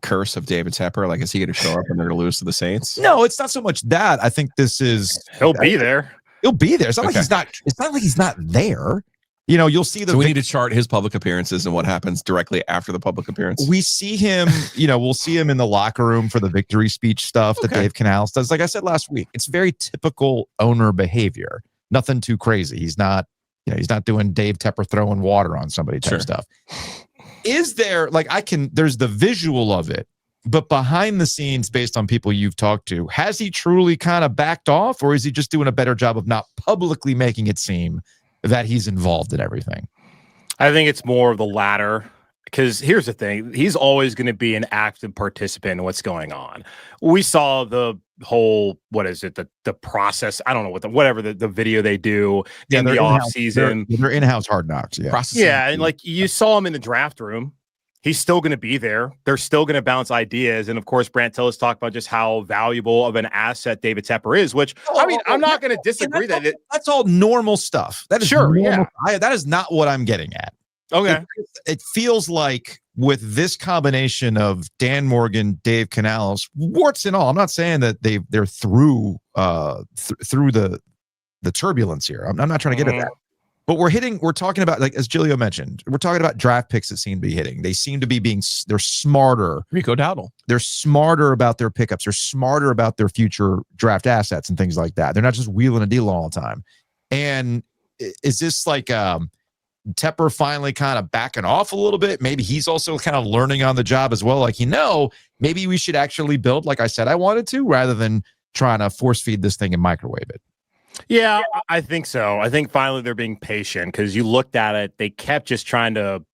curse of David Tepper? Like, is he going to show up and they're going to lose to the Saints? No, it's not so much that. I think this is he'll be there. He'll be there. It's not like he's not. It's not like he's not there. You'll see the. So we need to chart his public appearances and what happens directly after the public appearance. We see him. We'll see him in the locker room for the victory speech stuff that Dave Canales does. Like I said last week, it's very typical owner behavior. Nothing too crazy. He's not. He's not doing Dave Tepper throwing water on somebody type stuff. Is there there's the visual of it, but behind the scenes, based on people you've talked to, has he truly kind of backed off, or is he just doing a better job of not publicly making it seem that he's involved in everything? I think it's more of the latter, because here's the thing. He's always going to be an active participant in what's going on. We saw the whole, the process. I don't know whatever the video they do in the off season. They're in-house Hard Knocks. Yeah. Yeah. And like you saw him in the draft room. He's still going to be there. They're still going to bounce ideas. And of course, Brant Tillis talked about just how valuable of an asset David Tepper is, which I'm not going to disagree that's all normal stuff. That is sure. Normal. Yeah. That is not what I'm getting at. Okay. It feels like with this combination of Dan Morgan, Dave Canales, warts and all. I'm not saying that they're through through the turbulence here. I'm not trying to get at that. But we're talking about, like, as Giglio mentioned, we're talking about draft picks that seem to be hitting. They seem to be they're smarter. Rico Dowdle. They're smarter about their pickups. They're smarter about their future draft assets and things like that. They're not just wheeling a deal all the time. And is this like, Tepper finally kind of backing off a little bit. Maybe he's also kind of learning on the job as well. Like, maybe we should actually build, like I said, I wanted to, rather than trying to force feed this thing and microwave it. Yeah, I think so. I think finally they're being patient because you looked at it. They kept just trying to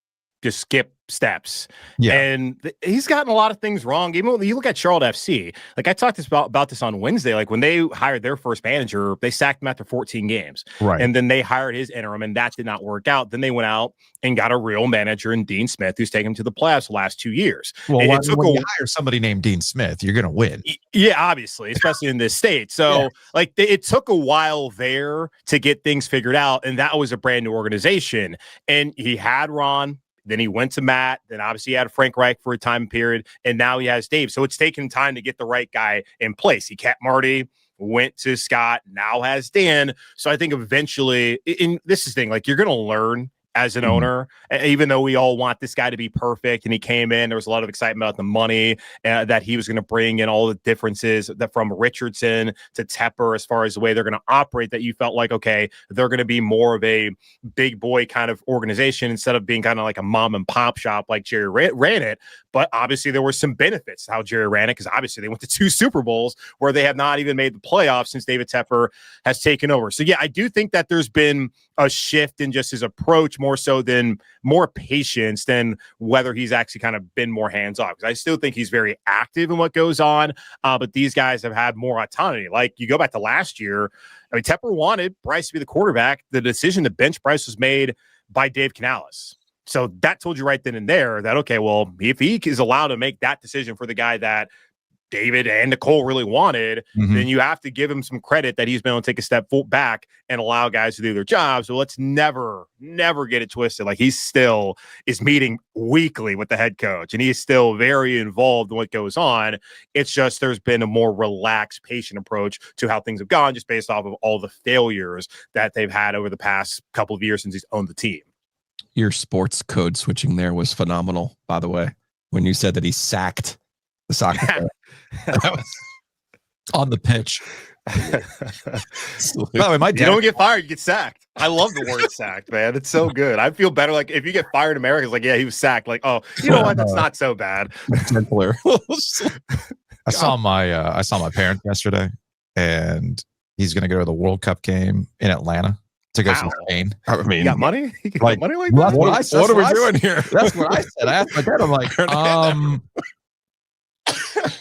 just skip steps. Yeah. And he's gotten a lot of things wrong. Even when you look at Charlotte FC, like I talked about this on Wednesday, like when they hired their first manager, they sacked him after 14 games. Right. And then they hired his interim and that did not work out. Then they went out and got a real manager in Dean Smith, who's taken him to the playoffs the last 2 years. Well, when you hire somebody named Dean Smith, you're going to win. Yeah, obviously, especially in this state. So it took a while there to get things figured out. And that was a brand new organization. And he had Ron. Then he went to Matt. Then obviously he had Frank Reich for a time period. And now he has Dave. So it's taken time to get the right guy in place. He kept Marty, went to Scott, now has Dan. So I think eventually, and this is the thing, like you're going to learn as an owner, even though we all want this guy to be perfect. And he came in, there was a lot of excitement about the money that he was going to bring and all the differences that from Richardson to Tepper, as far as the way they're going to operate, that you felt like, okay, they're going to be more of a big boy kind of organization instead of being kind of like a mom and pop shop like Jerry ran it. But obviously there were some benefits to how Jerry ran it, because obviously they went to 2 Super Bowls where they have not even made the playoffs since David Tepper has taken over. So yeah, I do think that there's been a shift in just his approach, more so than more patience than whether he's actually kind of been more hands-off. Because I still think he's very active in what goes on, but these guys have had more autonomy. Like you go back to last year, I mean, Tepper wanted Bryce to be the quarterback. The decision to bench Bryce was made by Dave Canales. So that told you right then and there that, okay, well, if he is allowed to make that decision for the guy that David and Nicole really wanted, then you have to give him some credit that he's been able to take a step back and allow guys to do their job. So let's never get it twisted. Like he still is meeting weekly with the head coach and he's still very involved in what goes on. It's just there's been a more relaxed, patient approach to how things have gone, just based off of all the failures that they've had over the past couple of years since he's owned the team. Your sports code switching there was phenomenal, by the way, when you said that he sacked the soccer player. That was on the pitch. By the way, my dad, you don't get fired, you get sacked. I love the word sacked, man. It's so good. I feel better. Like if you get fired in America, it's like, yeah, he was sacked. Like, oh, you know what? That's not so bad. I saw my parents yesterday, and he's going to go to the World Cup game in Atlanta to go see Spain. I mean, you got money? You got like, money like that? What are we doing here? That's what I said. I asked my dad, I'm like,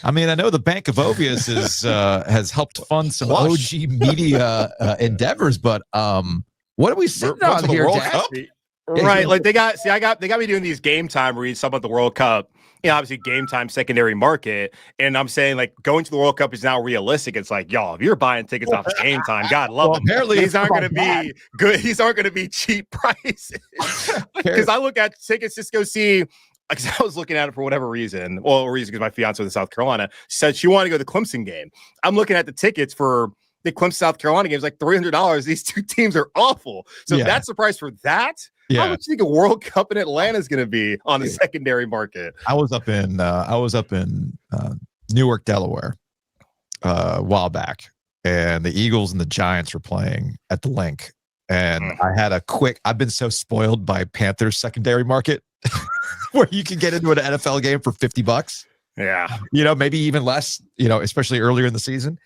I mean, I know the Bank of Ovies has helped fund some OG media endeavors, but what are we sitting on here, Dad? Right, like they got me doing these game time reads, talking about the World Cup. You know, obviously game time secondary market, and I'm saying like going to the World Cup is now realistic. It's like, y'all, if you're buying tickets off game time, God love them. Apparently, these aren't going to be good. These aren't going to be cheap prices. Because I look at tickets just go see. Because I was looking at it for whatever reason. Well, because my fiance was in South Carolina, said she wanted to go to the Clemson game. I'm looking at the tickets for the Clemson South Carolina games, like $300. These two teams are awful. So if that's the price for that, how much do you think a World Cup in Atlanta is going to be on the secondary market? I was up in Newark, Delaware, a while back, and the Eagles and the Giants were playing at the Link. And I had I've been so spoiled by Panthers secondary market where you can get into an NFL game for $50. Yeah. You know, maybe even less, you know, especially earlier in the season.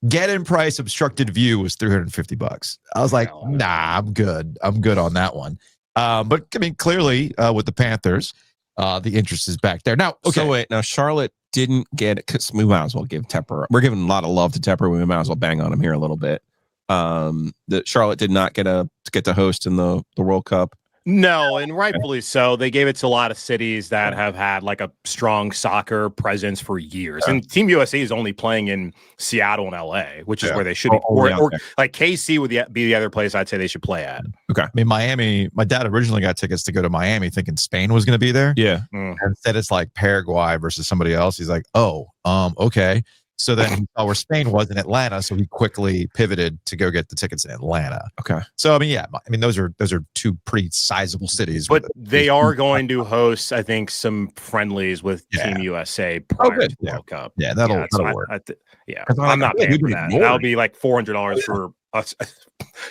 Get in price obstructed view was $350. I was like, nah, I'm good. I'm good on that one. But I mean, clearly with the Panthers, the interest is back there. Now, okay. So wait, now Charlotte didn't get it because we might as well give Tepper. We're giving a lot of love to Tepper. We might as well bang on him here a little bit. That Charlotte did not get to host in the World Cup. No, and rightfully so. They gave it to a lot of cities that have had like a strong soccer presence for years. And Team USA is only playing in Seattle and LA, which is where they should be. Or like KC would be the other place I'd say they should play at. Okay. I mean, Miami, my dad originally got tickets to go to Miami thinking Spain was going to be there. Yeah. And instead it's like Paraguay versus somebody else. He's like, okay. So then he saw where Spain was in Atlanta, so he quickly pivoted to go get the tickets in Atlanta. Okay. So I mean, those are two pretty sizable cities. But they are going to host, I think, some friendlies with Team USA prior to the World Cup. Yeah, that'll work. I'm not paying for that. That'll be like $400 for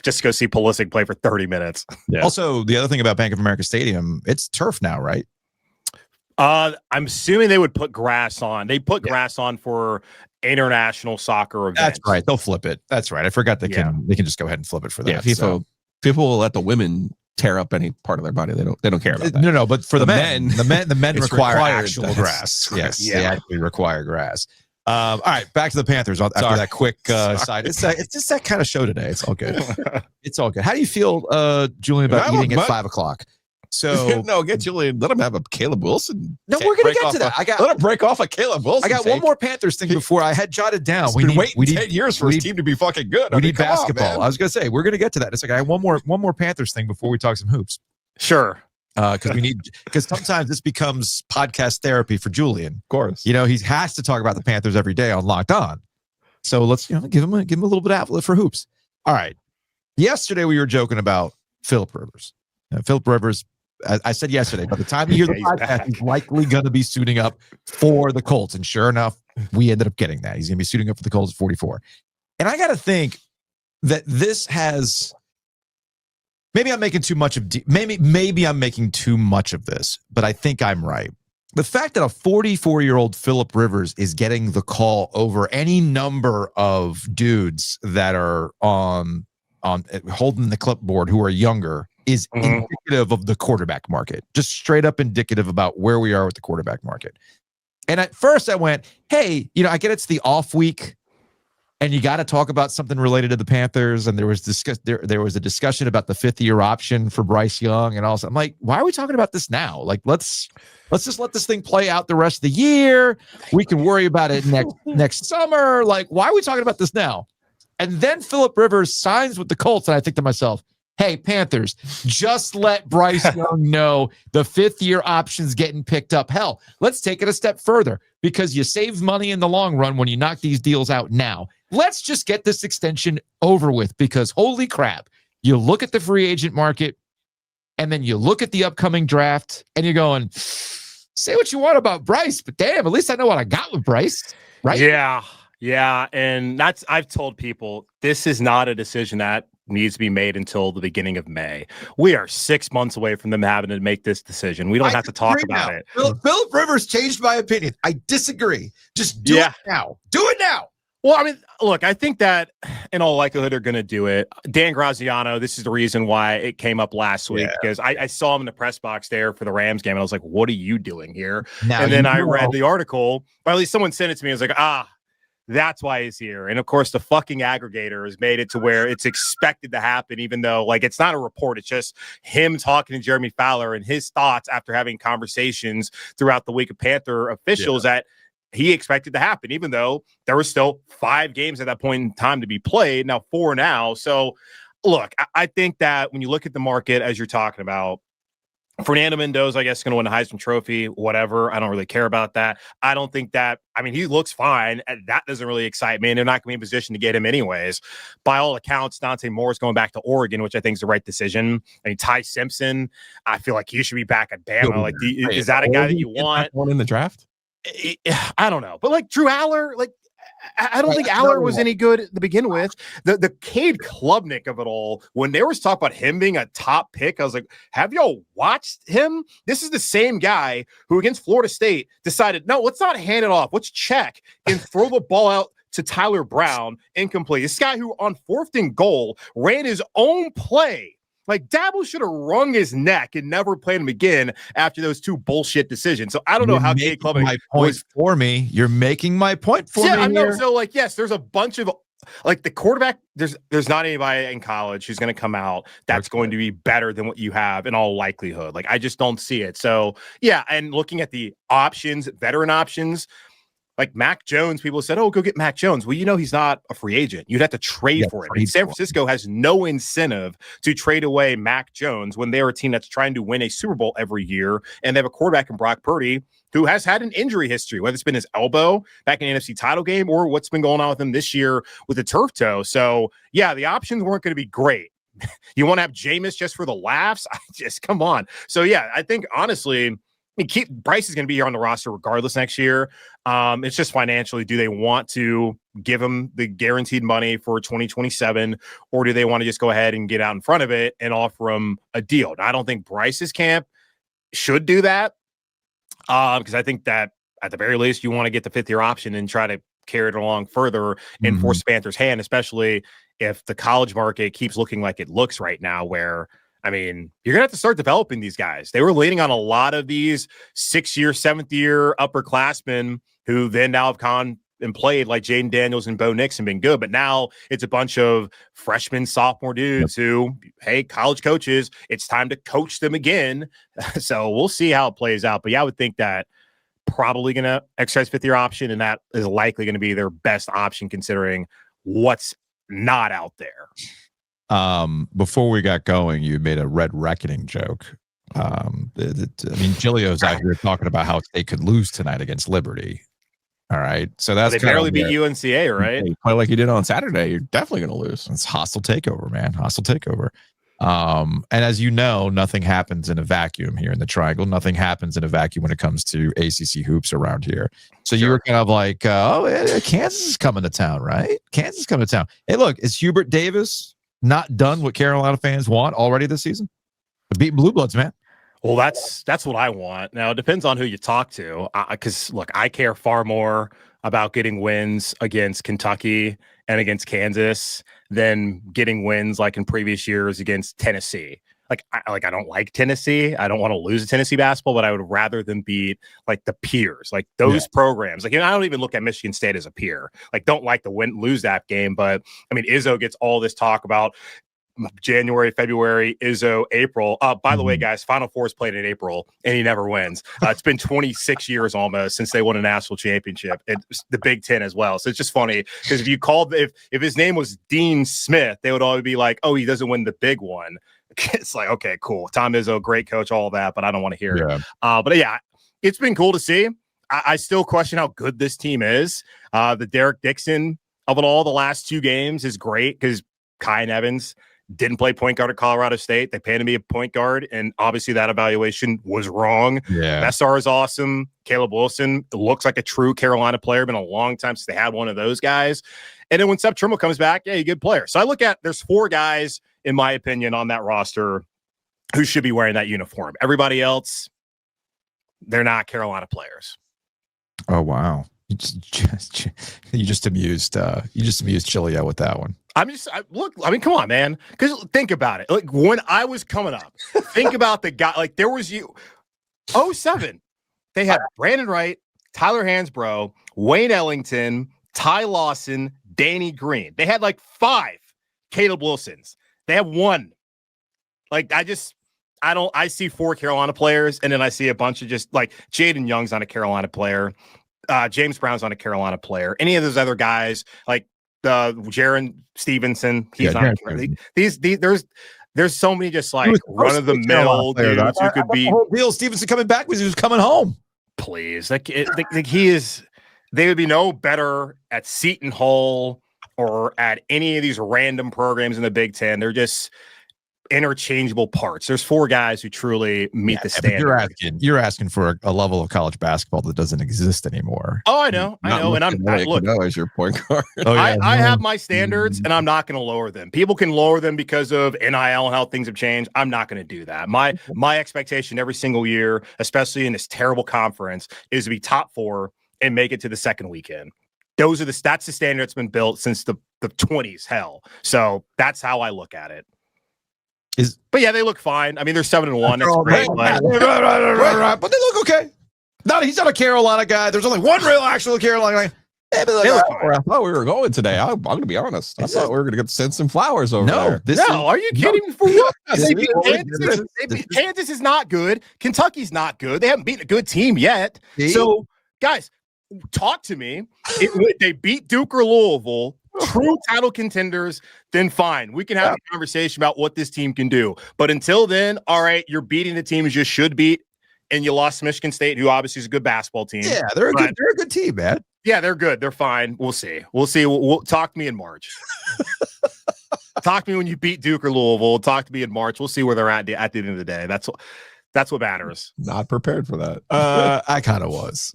just go see Pulisic play for 30 minutes. Yeah. Also, the other thing about Bank of America Stadium, it's turf now, right? I'm assuming they would put grass on. They put grass on for international soccer events. That's right. They'll flip it. That's right. I forgot they can just go ahead and flip it for that. Yeah, people will let the women tear up any part of their body. They don't care about that. No, but for the men it's require required. actual grass. Yes, Yeah. they actually require grass. All right, back to the Panthers after that quick side. It's just that kind of show today. It's all good. It's all good. How do you feel, Julian, about eating at 5:00? So no, get Julian. Let him have a Caleb Wilson. No, we're gonna get to that. Let him break off a Caleb Wilson. I got one more Panthers thing before I had jotted down. We need 10 years for his team to be fucking good. We need basketball. I was gonna say we're gonna get to that. It's like I have one more Panthers thing before we talk some hoops. Sure. Because sometimes this becomes podcast therapy for Julian. Of course, he has to talk about the Panthers every day on Locked On. So let's give him a little bit of outlet for hoops. All right. Yesterday we were joking about Philip Rivers. Philip Rivers. I said yesterday, by the time you hear the podcast, he's likely going to be suiting up for the Colts. And sure enough, we ended up getting that. He's going to be suiting up for the Colts at 44. And I got to think that this has, maybe I'm making too much of, maybe I'm making too much of this, but I think I'm right. The fact that a 44-year-old Philip Rivers is getting the call over any number of dudes that are on holding the clipboard who are younger is indicative of the quarterback market, just straight up indicative about where we are with the quarterback market. And at first I went, hey, I get it's the off week and you got to talk about something related to the Panthers. And there was a discussion about the 5th-year option for Bryce Young. And also I'm like, why are we talking about this now? Like, let's just let this thing play out the rest of the year. We can worry about it next summer. Like, why are we talking about this now? And then Philip Rivers signs with the Colts. And I think to myself, hey, Panthers, just let Bryce Young know the 5th-year option's getting picked up. Hell, let's take it a step further because you save money in the long run when you knock these deals out now. Let's just get this extension over with because holy crap, you look at the free agent market and then you look at the upcoming draft and you're going, say what you want about Bryce, but damn, at least I know what I got with Bryce, right? Yeah. And I've told people this is not a decision that needs to be made until the beginning of May. We are 6 months away from them having to make this decision. We don't have to talk about it. Philip Rivers changed my opinion. I disagree. Just do it now. Do it now. Well, I mean, look, I think that in all likelihood are going to do it. Dan Graziano, this is the reason why it came up last week because I saw him in the press box there for the Rams game and I was like, what are you doing here? And then I read the article, or at least someone sent it to me. I was like, that's why he's here. And of course, the fucking aggregator has made it to where it's expected to happen, even though it's not a report. It's just him talking to Jeremy Fowler and his thoughts after having conversations throughout the week of Panther officials that he expected to happen, even though there were still 5 games at that point in time to be played. Now 4 now. So look, I think that when you look at the market, as you're talking about, Fernando Mendoza, I guess, is going to win the Heisman Trophy, whatever. I don't really care about that. I don't think that, he looks fine. That doesn't really excite me. And they're not going to be in position to get him anyways. By all accounts, Dante Moore is going back to Oregon, which I think is the right decision. Ty Simpson, I feel like he should be back at Bama. Is that a guy that you want? One in the draft? I don't know. But Drew Aller, I don't think Aller was any good to begin with. The Cade Klubnik of it all, when there was talk about him being a top pick, I was like, have y'all watched him? This is the same guy who against Florida State decided, no, let's not hand it off. Let's check and throw the ball out to Tyler Brown, incomplete. This guy who on 4th and goal ran his own play. Dabo should have wrung his neck and never played him again after those 2 bullshit decisions. So I don't know how Cade Klubnik my point for me. You're making my point for me. I know. So yes, there's a bunch of the quarterback. There's not anybody in college who's going to come out that's going to be better than what you have in all likelihood. I just don't see it. So yeah, and looking at the options, veteran options. Mac Jones, people said, oh, go get Mac Jones. Well, he's not a free agent. You'd have to trade for him. And San Francisco has no incentive to trade away Mac Jones when they're a team that's trying to win a Super Bowl every year. And they have a quarterback in Brock Purdy who has had an injury history, whether it's been his elbow back in the NFC title game or what's been going on with him this year with the turf toe. So, yeah, the options weren't going to be great. You want to have Jameis just for the laughs? Come on. So, yeah, I think, honestly, Bryce is going to be here on the roster regardless next year. It's just financially, do they want to give him the guaranteed money for 2027, or do they want to just go ahead and get out in front of it and offer him a deal? Now, I don't think Bryce's camp should do that because I think that at the very least, you want to get the 5th-year option and try to carry it along further and force Panthers' hand, especially if the college market keeps looking like it looks right now, where I mean, you're going to have to start developing these guys. They were leaning on a lot of these 6-year, 7th-year upperclassmen who then now have gone and played like Jaden Daniels and Bo Nix and been good. But now it's a bunch of freshmen, sophomore dudes who, hey, college coaches, it's time to coach them again. So we'll see how it plays out. But yeah, I would think that probably going to exercise 5th-year option, and that is likely going to be their best option considering what's not out there. Before we got going, you made a Red Reckoning joke. I mean, Giglio's out here talking about how they could lose tonight against Liberty. All right, so that's they barely beat UNCA, right? You play like you did on Saturday, you're definitely going to lose. It's hostile takeover, man. Hostile takeover. And as you know, nothing happens in a vacuum here in the Triangle. Nothing happens in a vacuum when it comes to ACC hoops around here. So you were kind of like, Kansas is coming to town, right? Kansas is coming to town. Hey, look, is Hubert Davis not done what Carolina fans want already this season? Beating Blue Bloods, man. Well, that's what I want. Now, it depends on who you talk to. Because, look, I care far more about getting wins against Kentucky and against Kansas than getting wins like in previous years against Tennessee. I don't like Tennessee. I don't want to lose to Tennessee basketball, but I would rather them beat like the peers, like those programs. Like, I don't even look at Michigan State as a peer. Like, don't like to lose that game. But I mean, Izzo gets all this talk about January, February, Izzo, April. By the way, guys, Final Four is played in April, and he never wins. It's been 26 years almost since they won a national championship. It's the Big Ten as well. So it's just funny because if you called, if his name was Dean Smith, they would always be like, oh, he doesn't win the big one. It's like, okay, cool. Tom Izzo, great coach, all that, but I don't want to hear it. But yeah, it's been cool to see. I still question how good this team is. The Derek Dixon of it all, the last 2 games is great because Kyan Evans didn't play point guard at Colorado State. They paid him to be a point guard, and obviously that evaluation was wrong. Bessar is awesome. Caleb Wilson looks like a true Carolina player. Been a long time since they had one of those guys. And then when Seth Trimble comes back, he's a good player. So I look at, there's 4 guys, in my opinion, on that roster who should be wearing that uniform. Everybody else, they're not Carolina players. Oh, wow. You just amused Giglio with that one. Come on, man. Because think about it. Like, when I was coming up, think about the guy. Like, there was 07. They had Brandon Wright, Tyler Hansbrough, Wayne Ellington, Ty Lawson, Danny Green. They had like 5 Caleb Wilsons. They have 1. Like, I see 4 Carolina players, and then I see a bunch of just like Jaden Young's not a Carolina player. James Brown's not a Carolina player. Any of those other guys, like Jaron Stevenson, he's not. There's so many just like run of the mill dudes who could be. Bill Stevenson coming back because he was coming home. Please, he is. They would be no better at Seton Hall or at any of these random programs in the Big Ten. They're just interchangeable parts. There's 4 guys who truly meet the standard. You're asking for a level of college basketball that doesn't exist anymore. Oh, I know. And as your point guard. I have my standards, and I'm not going to lower them. People can lower them because of NIL and how things have changed. I'm not going to do that. My expectation every single year, especially in this terrible conference, is to be top 4 and make it to the second weekend. That's the standard that's been built since the 20s. Hell, so that's how I look at it. But yeah, they look fine. I mean, they're 7-1. That's great. Right. But they look okay. He's not a Carolina guy. There's only one real actual Carolina guy. They look fine. I thought we were going today. I'm going to be honest. I thought we were going to get send some flowers over there. Are you kidding? For what? Kansas is not good. Kentucky's not good. They haven't beaten a good team yet. So, guys, talk to me. They beat Duke or Louisville, true title contenders, then fine. We can have a conversation about what this team can do. But until then, all right, you're beating the teams you should beat, and you lost to Michigan State, who obviously is a good basketball team. Yeah, they're a good team, man. Yeah, they're good. They're fine. We'll see. We'll talk to me in March. Talk to me when you beat Duke or Louisville. Talk to me in March. We'll see where they're at the end of the day. That's what matters. Not prepared for that. I kind of was.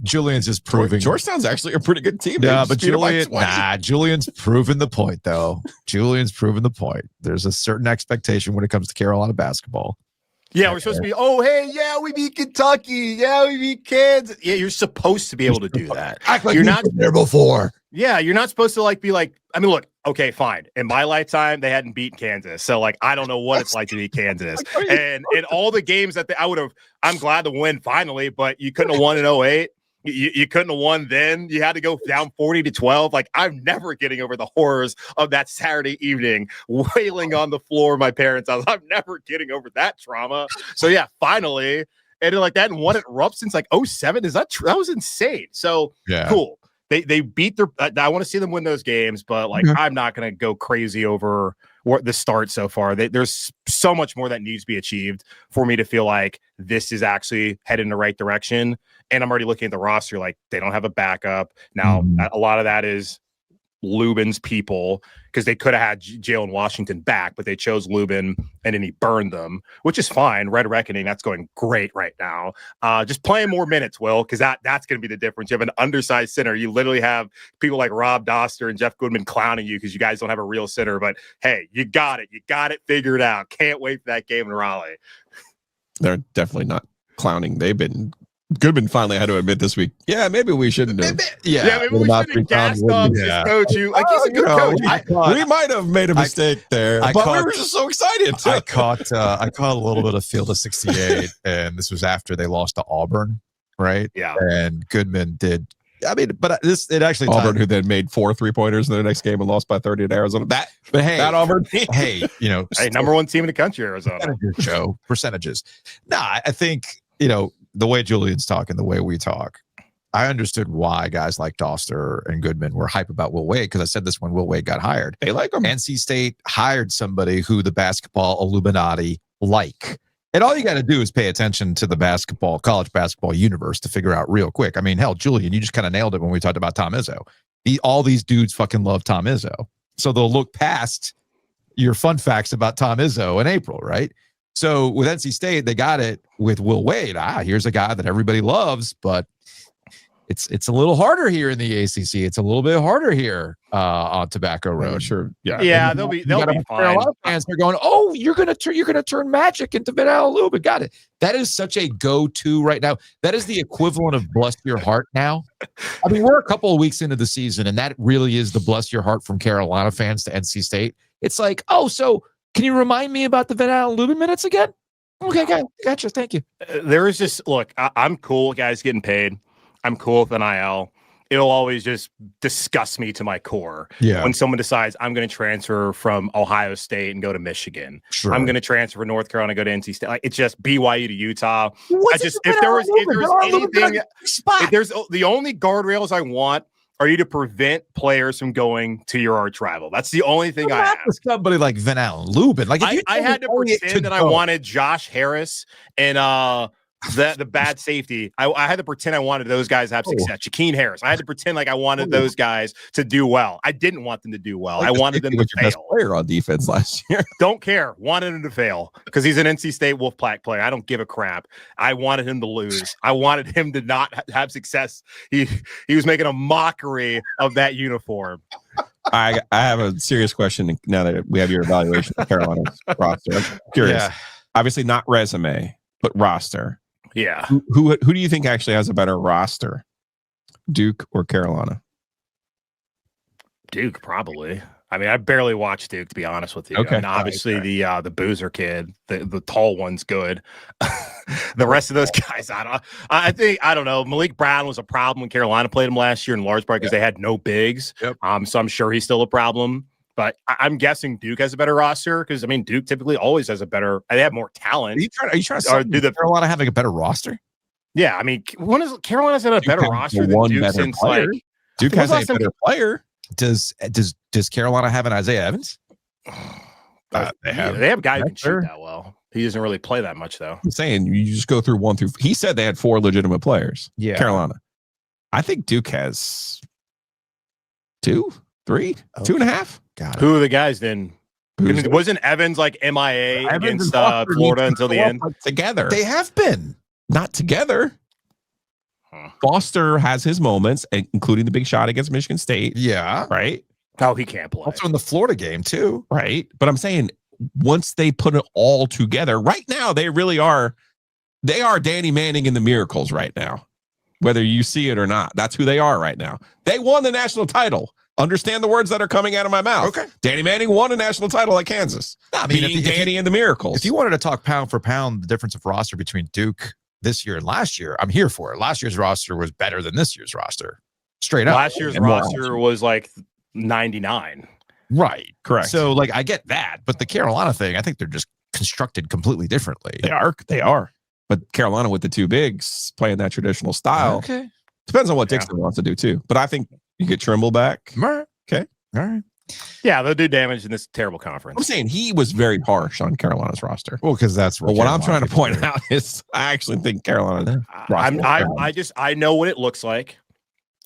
Julian's just proving. Georgetown's actually a pretty good team. Yeah, but Julian's proven the point, though. Julian's proven the point. There's a certain expectation when it comes to Carolina basketball. Yeah, we're supposed to be, we beat Kentucky. Yeah, we beat Kansas. Yeah, you're supposed to be able to do that. Act like you're not there before. Yeah, you're not supposed to be like, I mean, look, okay, fine. In my lifetime, they hadn't beaten Kansas. So I don't know what it's like to beat Kansas. And in all the games that I'm glad to win finally, but you couldn't have won in 08. You couldn't have won then. You had to go down 40-12. I'm never getting over the horrors of that Saturday evening, wailing on the floor of my parents' house. I'm never getting over that trauma. So yeah, finally, and they hadn't won at Rupp since 07. Is that true? That was insane. So yeah. Cool. They beat their. I want to see them win those games, but I'm not going to go crazy over the start so far. There's so much more that needs to be achieved for me to feel like this is actually headed in the right direction. And I'm already looking at the roster, they don't have a backup. Now, a lot of that is Lubin's people, because they could have had Jalen Washington back, but they chose Lubin and then he burned them, which is fine. Red Reckoning, that's going great right now. Just playing more minutes, Will, because that's going to be the difference. You have an undersized center. You literally have people like Rob Doster and Jeff Goodman clowning you because you guys don't have a real center. But hey, you got it. You got it figured out. Can't wait for that game in Raleigh. They're definitely not clowning. Goodman finally had to admit this week, maybe we shouldn't have. Maybe we shouldn't have gassed up this coach. He's a good coach. We might have made a mistake there, but we were just so excited. I caught a little bit of Field of 68, and this was after they lost to Auburn, right? Yeah. And Goodman did. I mean, but it actually Auburn, who then made 4 3-pointers in their next game and lost by 30 at Arizona. That Auburn team. Hey, number one team in the country, Arizona. Percentages. Nah, I think the way Julian's talking, the way we talk, I understood why guys like Doster and Goodman were hype about Will Wade, because I said this when Will Wade got hired. They like him. NC State hired somebody who the basketball Illuminati like. And all you got to do is pay attention to the college basketball universe to figure out real quick. I mean, hell, Julian, you just kind of nailed it when we talked about Tom Izzo. All these dudes fucking love Tom Izzo. So they'll look past your fun facts about Tom Izzo in April, right? So with NC State, they got it with Will Wade. Here's a guy that everybody loves, but it's a little harder here in the ACC. It's a little bit harder here on Tobacco Road. Sure, yeah. They'll be fine. Fans are going, you're gonna turn Magic into Vanilla Lubin. Got it. That is such a go-to right now. That is the equivalent of bless your heart now. I mean, we're a couple of weeks into the season, and that really is the bless your heart from Carolina fans to NC State. It's like, so. Can you remind me about the Vanilla Lubin minutes again? Okay, gotcha. Thank you. There is just, look, I'm cool with guys getting paid. I'm cool with NIL. It'll always just disgust me to my core when someone decides I'm going to transfer from Ohio State and go to Michigan. Sure. I'm going to transfer from North Carolina, go to NC State. It's just BYU to Utah. If there's the only guardrails I want are you to prevent players from going to your arch rival. That's the only thing I have. Somebody like Vanilla Lubin. I had to pretend that I wanted Josh Harris and the bad safety. I had to pretend I wanted those guys to have success. Shaquille Harris. I had to pretend like I wanted those guys to do well. I didn't want them to do well. I wanted them to fail. Best player on defense last year. Don't care. Wanted him to fail because he's an NC State Wolfpack player. I don't give a crap. I wanted him to lose. I wanted him to not have success. He was making a mockery of that uniform. I have a serious question now that we have your evaluation of Carolina's roster. I'm curious. Yeah. Obviously not resume, but roster. Yeah. Who do you think actually has a better roster? Duke or Carolina? Duke, probably. I mean, I barely watch Duke, to be honest with you. Okay. I mean, obviously the Boozer kid, the tall one's good. The rest of those guys, I don't know. Malik Brown was a problem when Carolina played him last year in large part because they had no bigs. Yep. So I'm sure he's still a problem. But I'm guessing Duke has a better roster because, I mean, Duke typically always has they have more talent. Are you trying to say Carolina having a better roster? Yeah, I mean, when is Carolina's had a better roster than Duke since player. Duke has a better player. Does Carolina have an Isaiah Evans? They have a guy who can shoot that well. He doesn't really play that much, though. I'm saying you just go through 1 through. He said they had 4 legitimate players. Yeah, Carolina. I think Duke has 2, 3, 2.5. Got it. Who are the guys then? Wasn't Evans like MIA against Florida until the end? Together. They have been. Not together. Foster has his moments, including the big shot against Michigan State. Yeah. Right? Oh, he can't play. Also in the Florida game, too. Right. But I'm saying once they put it all together, right now, they really are. They are Danny Manning and the Miracles right now, whether you see it or not. That's who they are right now. They won the national title. Understand the words that are coming out of my mouth. Okay. Danny Manning won a national title at Kansas. I mean, being Danny and the Miracles. If you wanted to talk pound for pound, the difference of roster between Duke this year and last year, I'm here for it. Last year's roster was better than this year's roster. Straight up. Last year's roster was like 99. Right. Correct. So, like, I get that. But the Carolina thing, I think they're just constructed completely differently. They are. But Carolina with the two bigs playing that traditional style. Okay. Depends on what Dixon wants to do, too. But I think you get Trimble back. Okay. All right. Yeah, they'll do damage in this terrible conference. I'm saying he was very harsh on Carolina's roster. Well, because that's what I'm trying to point out is I actually think Carolina. I know what it looks like.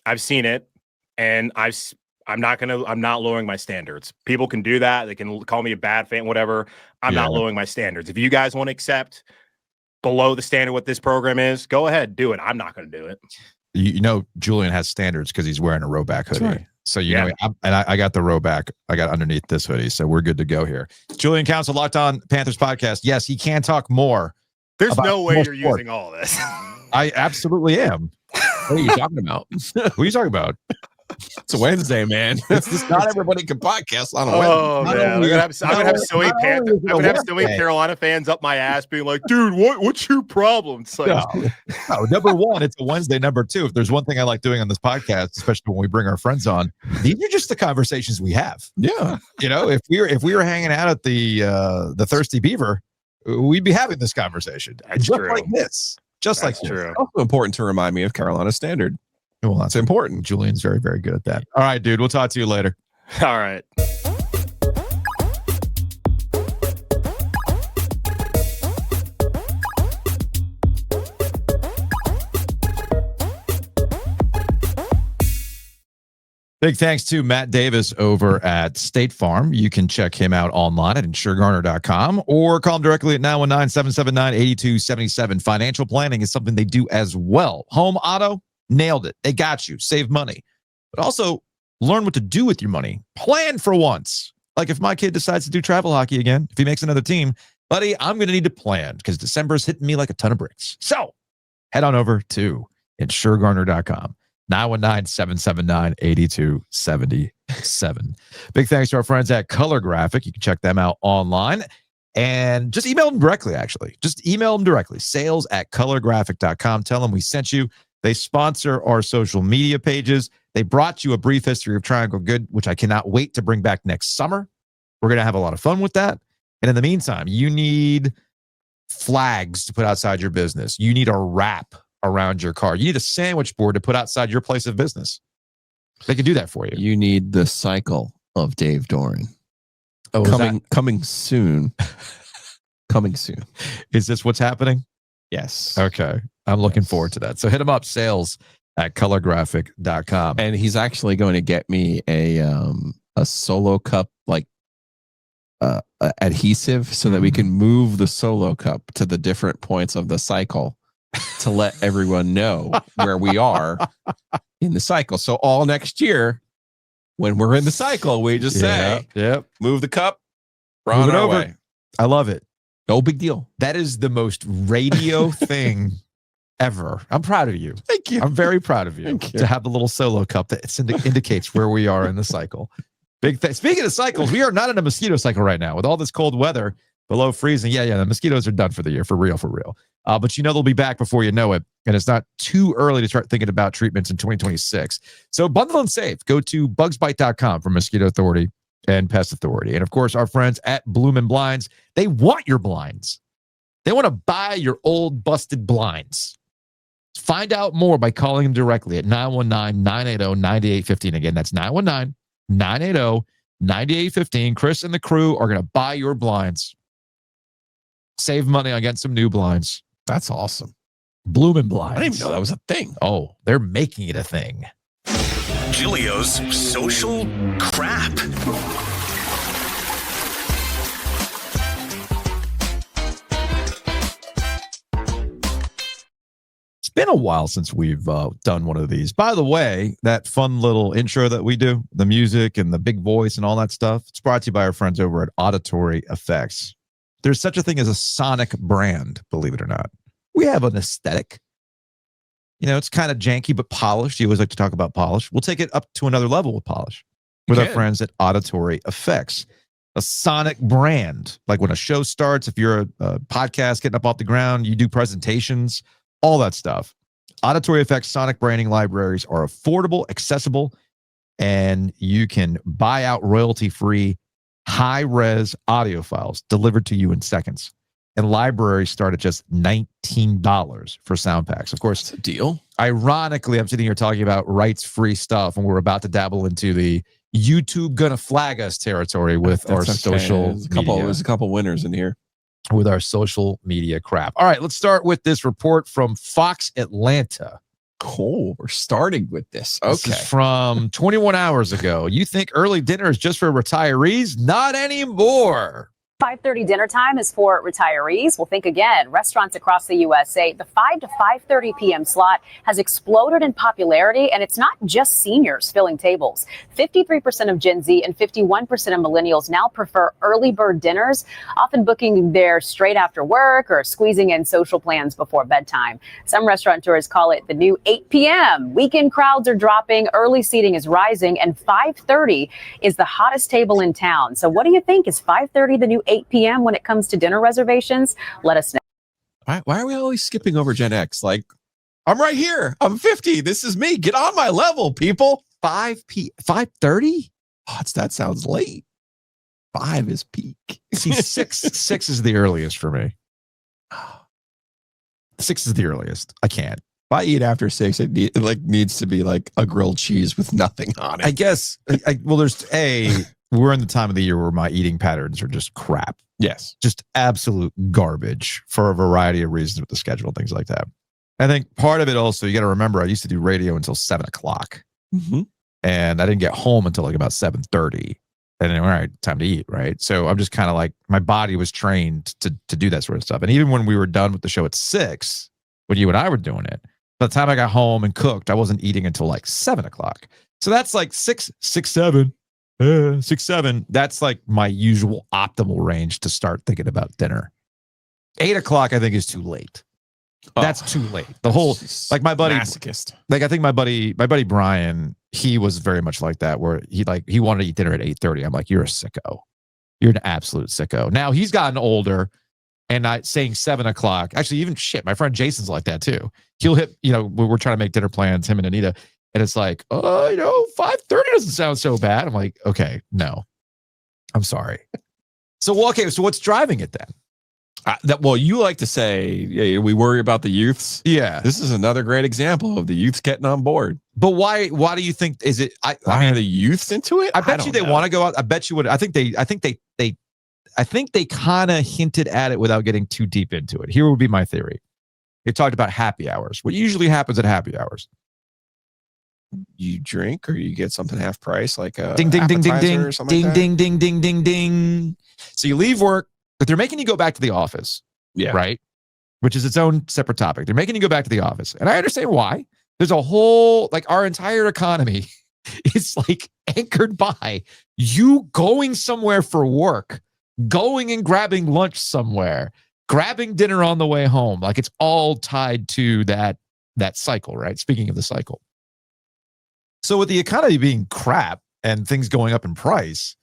I've seen it, and I'm not lowering my standards. People can do that. They can call me a bad fan, whatever. I'm not lowering my standards. If you guys want to accept below the standard what this program is, go ahead, do it. I'm not going to do it. You know, Julian has standards because he's wearing a rowback hoodie. Right. So, you know, I got the rowback. I got underneath this hoodie. So we're good to go here. Julian Council, LockedOn Panthers podcast. Yes, he can talk more. There's no way you're using all this. I absolutely am. What are you talking about? What are you talking about? It's a Wednesday, man. It's just not everybody can podcast on a Wednesday. Oh man, I'm gonna have so many Carolina fans up my ass being like, "Dude, what's your problem?" It's like, no, number one, it's a Wednesday. Number two, if there's one thing I like doing on this podcast, especially when we bring our friends on, these are just the conversations we have. Yeah, you know, if we were hanging out at the Thirsty Beaver, we'd be having this conversation. That's just true. Like this. Just That's like true. this. it's also important to remind me of Carolina Standard. Well, that's important. Julian's very, very good at that. All right, dude. We'll talk to you later. All right. Big thanks to Matt Davis over at State Farm. You can check him out online at insuregarner.com or call him directly at 919-779-8277. Financial planning is something they do as well. Home, auto, nailed it. They got you. Save money. But also learn what to do with your money. Plan for once. Like if my kid decides to do travel hockey again, if he makes another team, buddy, I'm going to need to plan because December's hitting me like a ton of bricks. So head on over to insuregarner.com. 919-779-8277. Big thanks to our friends at Color Graphic. You can check them out online and just email them directly, actually. Just email them directly. sales@colorgraphic.com. Tell them we sent you. They sponsor our social media pages. They brought you A Brief History of Triangle Good, which I cannot wait to bring back next summer. We're going to have a lot of fun with that. And in the meantime, you need flags to put outside your business. You need a wrap around your car. You need a sandwich board to put outside your place of business. They can do that for you. You need the cycle of Dave Doran. Oh, coming soon. Coming soon. Is this what's happening? Yes. Okay. I'm looking forward to that. So hit him up, sales@colorgraphic.com. And he's actually going to get me a solo cup like adhesive so that we can move the solo cup to the different points of the cycle to let everyone know where we are in the cycle. So all next year, when we're in the cycle, we just say, move the cup, we're on our way. I love it. No big deal. That is the most radio thing ever. I'm proud of you. Thank you. I'm very proud of you to have the little solo cup that indicates where we are in the cycle. Speaking of cycles, we are not in a mosquito cycle right now with all this cold weather below freezing. Yeah, the mosquitoes are done for the year, for real. But they'll be back before you know it. And it's not too early to start thinking about treatments in 2026. So bundle and save. Go to bugsbite.com for Mosquito Authority and Pest Authority. And of course, our friends at Bloom and Blinds, they want your blinds. They want to buy your old busted blinds. Find out more by calling them directly at 919-980-9815. Again, that's 919-980-9815. Chris and the crew are going to buy your blinds. Save money on getting some new blinds. That's awesome. Bloom and Blinds. I didn't even know that was a thing. Oh, they're making it a thing. Giglio's social crap. been a while since we've done one of these. By the way, that fun little intro that we do, the music and the big voice and all that stuff, it's brought to you by our friends over at Auditory Effects. There's such a thing as a sonic brand, believe it or not. We have an aesthetic. It's kind of janky, but polished. You always like to talk about polish. We'll take it up to another level with polish with our friends at Auditory Effects. A sonic brand, like when a show starts, if you're a podcast getting up off the ground, you do presentations, all that stuff. Auditory Effects sonic branding libraries are affordable, accessible, and you can buy out royalty-free, high-res audio files delivered to you in seconds. And libraries start at just $19 for sound packs. Of course, That's a deal. Ironically, I'm sitting here talking about rights-free stuff, and we're about to dabble into the YouTube gonna flag us territory with our social media. There's a couple winners in here. With our social media crap. All right, let's start with this report from Fox Atlanta. Cool. We're starting with this. This is from 21 hours ago. You think early dinner is just for retirees? Not anymore. 5:30 dinner time is for retirees. Well, think again. Restaurants across the U.S. say the 5 to 5:30 p.m. slot has exploded in popularity, and it's not just seniors filling tables. 53% of Gen Z and 51% of millennials now prefer early bird dinners, often booking there straight after work or squeezing in social plans before bedtime. Some restaurateurs call it the new 8 p.m. Weekend crowds are dropping, early seating is rising, and 5:30 is the hottest table in town. So what do you think? Is 5:30 the new 8 p.m. when it comes to dinner reservations? Let us know. Why are we always skipping over Gen X? Like, I'm right here. I'm 50. This is me. Get on my level, people. 5:30? Oh, that sounds late. 5 is peak. See, six is the earliest for me. 6 is the earliest. I can't. If I eat after 6, it needs to be like a grilled cheese with nothing on it. I guess. We're in the time of the year where my eating patterns are just crap. Yes. Just absolute garbage for a variety of reasons with the schedule, things like that. I think part of it also, you got to remember, I used to do radio until 7 o'clock. Mm-hmm. And I didn't get home until like about 7:30. And then, all right, time to eat, right? So I'm just kind of like, my body was trained to do that sort of stuff. And even when we were done with the show at 6, when you and I were doing it, by the time I got home and cooked, I wasn't eating until like 7 o'clock. So that's like 6, 7. 6, 7. That's like my usual optimal range to start thinking about dinner. 8 o'clock, I think, is too late. That's too late. The whole, like my buddy, masochist. Like I think my buddy Brian, he was very much like that, where he wanted to eat dinner at 8:30. I'm like, you're a sicko. You're an absolute sicko. Now he's gotten older, and saying 7 o'clock. Actually, even my friend Jason's like that too. He'll hit, we're trying to make dinner plans, him and Anita. And it's like, 5:30 doesn't sound so bad. I'm like, okay, no, I'm sorry. So what's driving it then? You like to say, we worry about the youths. Yeah. This is another great example of the youths getting on board. But why do you think, is it, why are the youths into it? I bet you they want to go out. I bet you would. I think they kind of hinted at it without getting too deep into it. Here would be my theory. They talked about happy hours. What usually happens at happy hours? You drink or you get something half price, like a ding, ding, ding, ding, ding, or something ding, like that. ding, ding, ding, ding, ding. So you leave work, but they're making you go back to the office. Yeah. Right. Which is its own separate topic. They're making you go back to the office. And I understand why. There's a whole, like our entire economy is like anchored by you going somewhere for work, going and grabbing lunch somewhere, grabbing dinner on the way home. Like it's all tied to that cycle, right? Speaking of the cycle. So with the economy being crap and things going up in price,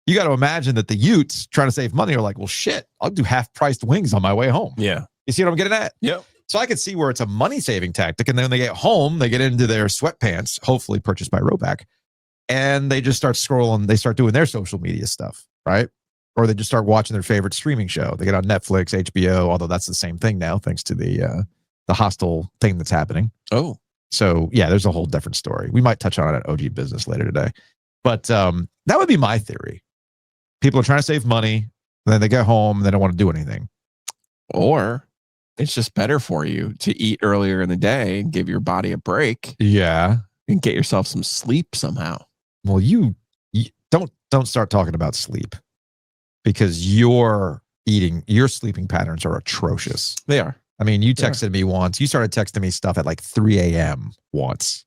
you got to imagine that the youths trying to save money are like, well, shit, I'll do half-priced wings on my way home. Yeah. You see what I'm getting at? Yep. So I could see where it's a money-saving tactic. And then when they get home, they get into their sweatpants, hopefully purchased by Roback, and they just start scrolling. They start doing their social media stuff, right? Or they just start watching their favorite streaming show. They get on Netflix, HBO, although that's the same thing now, thanks to the hostile thing that's happening. Oh. So, yeah, there's a whole different story. We might touch on it at OG Business later today. But that would be my theory. People are trying to save money, and then they get home, and they don't want to do anything. Or it's just better for you to eat earlier in the day and give your body a break. Yeah. And get yourself some sleep somehow. Well, you don't start talking about sleep, because your sleeping patterns are atrocious. They are. I mean, you texted me once. You started texting me stuff at like 3 a.m. once.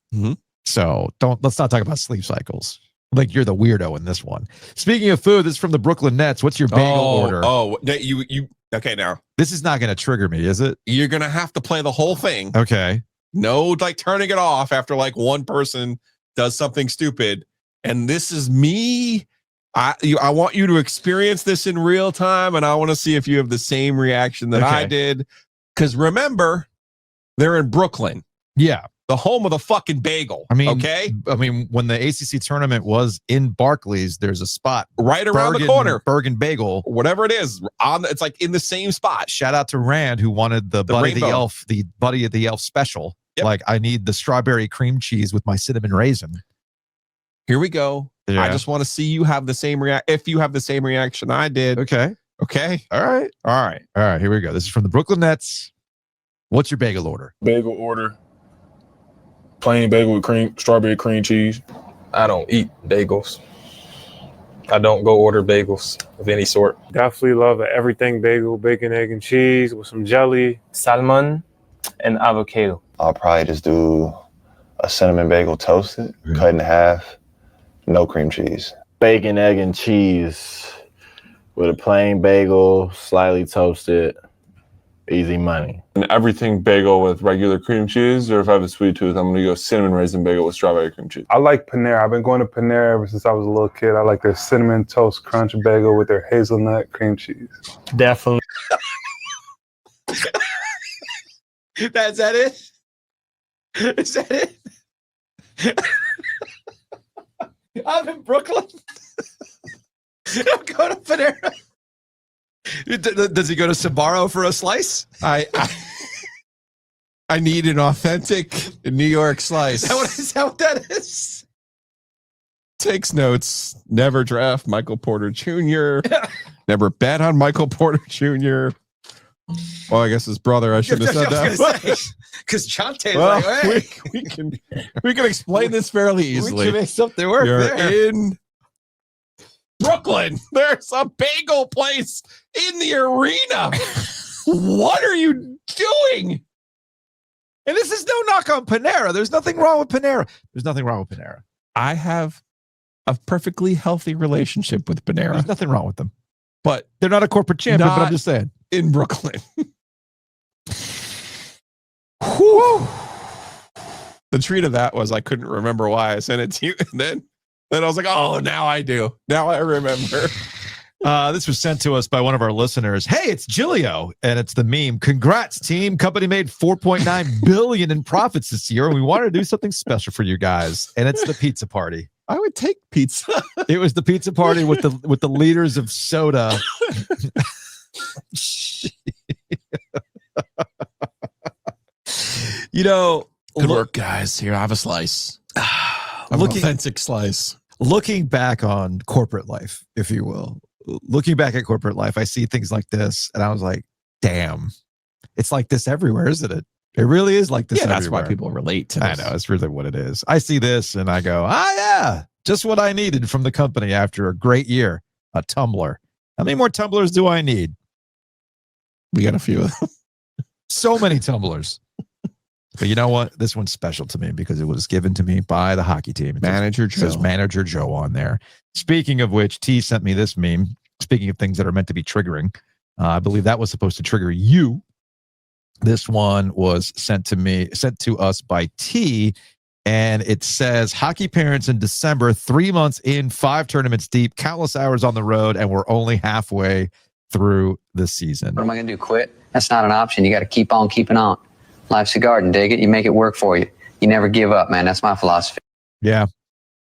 So let's not talk about sleep cycles. Like you're the weirdo in this one. Speaking of food, this is from the Brooklyn Nets. What's your bagel order? Oh, you okay now. This is not going to trigger me, is it? You're going to have to play the whole thing. Okay. No, like turning it off after like one person does something stupid. And this is me. I want you to experience this in real time, and I want to see if you have the same reaction that I did. Because remember, they're in Brooklyn. Yeah. The home of the fucking bagel. I mean, when the ACC tournament was in Barclays, there's a spot right around the corner, Bergen Bagel, whatever it is. It's like in the same spot. Shout out to Rand who wanted the Buddy of the Elf, the Buddy of the Elf special. Yep. Like I need the strawberry cream cheese with my cinnamon raisin. Here we go. Yeah. I just want to see you have the same if you have the same reaction I did. Okay. All right. Here we go. This is from the Brooklyn Nets. What's your bagel order? Bagel order. Plain bagel with strawberry cream cheese. I don't eat bagels. I don't go order bagels of any sort. Definitely love an everything bagel, bacon, egg, and cheese with some jelly. Salmon and avocado. I'll probably just do a cinnamon bagel toasted, cut in half, no cream cheese. Bacon, egg, and cheese with a plain bagel, slightly toasted. Easy money. An everything bagel with regular cream cheese, or if I have a sweet tooth, I'm going to go cinnamon raisin bagel with strawberry cream cheese. I like Panera. I've been going to Panera ever since I was a little kid. I like their cinnamon toast crunch bagel with their hazelnut cream cheese. Definitely. Is that it? Is that it? I'm in Brooklyn. I'm going to Panera. Does he go to Sbarro for a slice? I need an authentic New York slice. Is that what that is? Takes notes. Never draft Michael Porter Jr. Never bet on Michael Porter Jr. Well, I guess his brother. I should have said that. Because Chante's like, hey. we can explain this fairly easily. We can make something work. You're there. in Brooklyn. There's a bagel place in the arena. What are you doing? And this is no knock on Panera. There's nothing wrong with Panera. I have a perfectly healthy relationship with Panera. There's nothing wrong with them. But they're not a corporate champion, but I'm just saying. In Brooklyn. The treat of that was I couldn't remember why I sent it to you. And then I was like, oh, now I do. Now I remember. This was sent to us by one of our listeners. Hey, it's Giglio. And it's the meme. Congrats, team. Company made $4.9 billion in profits this year. And we wanted to do something special for you guys. And it's the pizza party. I would take pizza. It was the pizza party with the liters of soda. Good work, guys. Here, I have a slice. An authentic slice. Looking back on corporate life, if you will, I see things like this, and I was like, damn, it's like this everywhere, isn't it? It really is like this everywhere. That's why people relate to this. I know, it's really what it is. I see this, and I go, yeah, just what I needed from the company after a great year, a tumbler. How many more tumblers do I need? We got a few of them. So many tumblers. But you know what? This one's special to me because it was given to me by the hockey team. It says Manager Joe on there. Speaking of which, T sent me this meme. Speaking of things that are meant to be triggering, I believe that was supposed to trigger you. This one was sent to us by T, and it says, hockey parents in December, 3 months in, 5 tournaments deep, countless hours on the road, and we're only halfway through the season. What am I going to do, quit? That's not an option. You got to keep on keeping on. Life's a garden, dig it. You make it work for you. You never give up, man. That's my philosophy. Yeah,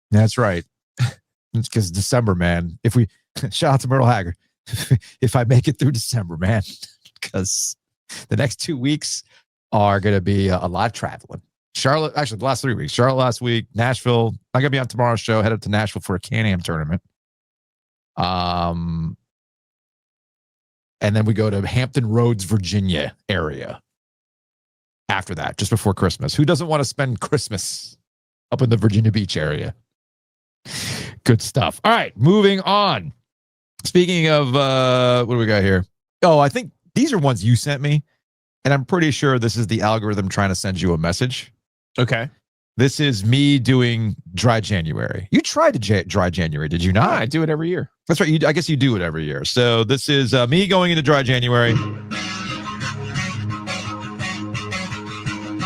that's right. It's because December, man. If we shout out to Myrtle Haggard, if I make it through December, man, because the next 2 weeks are going to be a lot of traveling. Charlotte, actually, the last 3 weeks. Charlotte last week, Nashville. I'm going to be on tomorrow's show. Head up to Nashville for a Can-Am tournament. And then we go to Hampton Roads, Virginia area. After that, just before Christmas. Who doesn't want to spend Christmas up in the Virginia Beach area? Good stuff. All right, moving on. Speaking of, what do we got here? Oh, I think these are ones you sent me. and I'm pretty sure this is the algorithm trying to send you a message. Okay. This is me doing dry January. You tried to dry January, did you not? I do it every year. That's right. I guess you do it every year. So this is me going into dry January.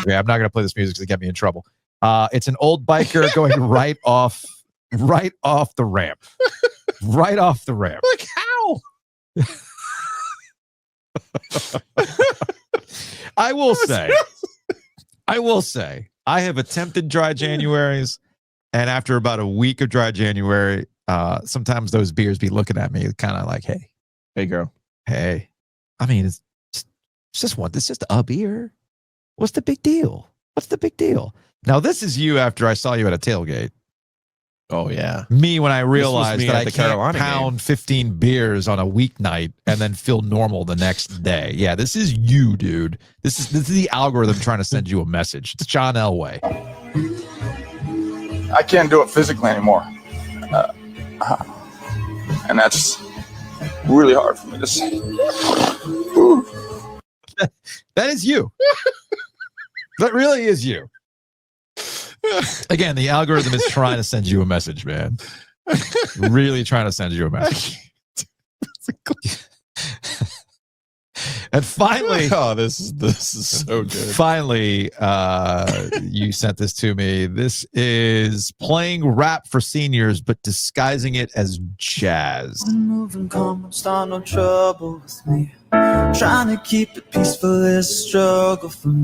Okay, I'm not going to play this music because it get me in trouble. It's an old biker going right off the ramp. Right off the ramp. Like how? I will say, I have attempted dry Januaries, and after about a week of dry January, sometimes those beers be looking at me kind of like, hey, girl. Hey. I mean, it's just a beer. What's the big deal? Now, this is you after I saw you at a tailgate. Oh, yeah. Me when I realized that I the can't Carolina pound game. 15 beers on a weeknight and then feel normal the next day. Yeah, this is you, dude. This is the algorithm trying to send you a message. It's John Elway. I can't do it physically anymore. And that's really hard for me to say. That is you. That really is you. Again, the algorithm is trying to send you a message, man. Really trying to send you a message. And finally, this is so good. Finally, you sent this to me. This is playing rap for seniors, but disguising it as jazz. Moving calm, start no trouble with me. Trying to keep it peaceful is a struggle for me.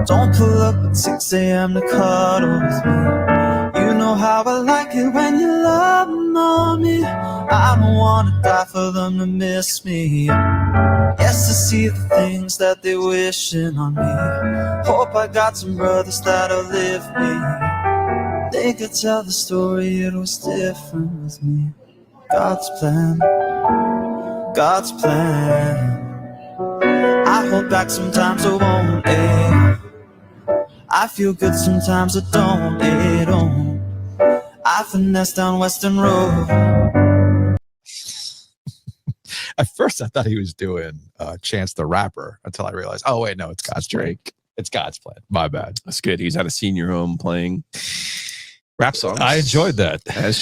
Don't pull up at 6 a.m. to cuddle with me. You know how I like it when you love me. I don't want to die for them to miss me. Yes, to see the things that they're wishing on me. Hope I got some brothers that'll lift me. They could tell the story, it was different with me. God's plan. God's plan. I hold back sometimes, I won't, I feel good sometimes, I don't, I finesse down Western Road. At first, I thought he was doing Chance the Rapper until I realized, oh, wait, no, it's God's Drake. Plan. It's God's plan. My bad. That's good. He's at a senior home playing rap songs. I enjoyed that. I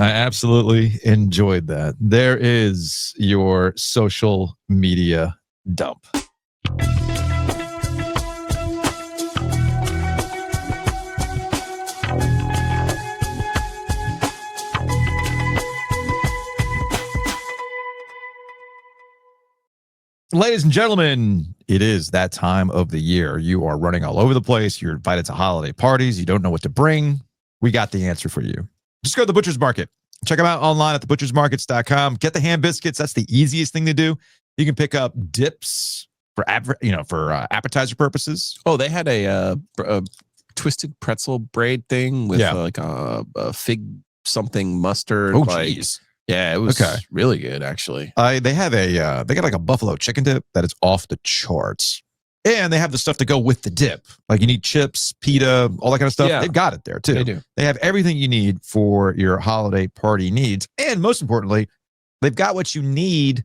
absolutely enjoyed that. There is your social media dump. Ladies and gentlemen, it is that time of the year. You are running all over the place. You're invited to holiday parties. You don't know what to bring. We got the answer for you. Just go to the Butcher's Market. Check them out online at thebutchersmarkets.com. Get the ham biscuits. That's the easiest thing to do. You can pick up dips for appetizer purposes. Oh, they had a twisted pretzel braid thing with like a fig something mustard. Oh, like, geez. Yeah, it was really good, actually. They have they got like a buffalo chicken dip that is off the charts. And they have the stuff to go with the dip. Like you need chips, pita, all that kind of stuff. Yeah. They've got it there too. They do. They have everything you need for your holiday party needs. And most importantly, they've got what you need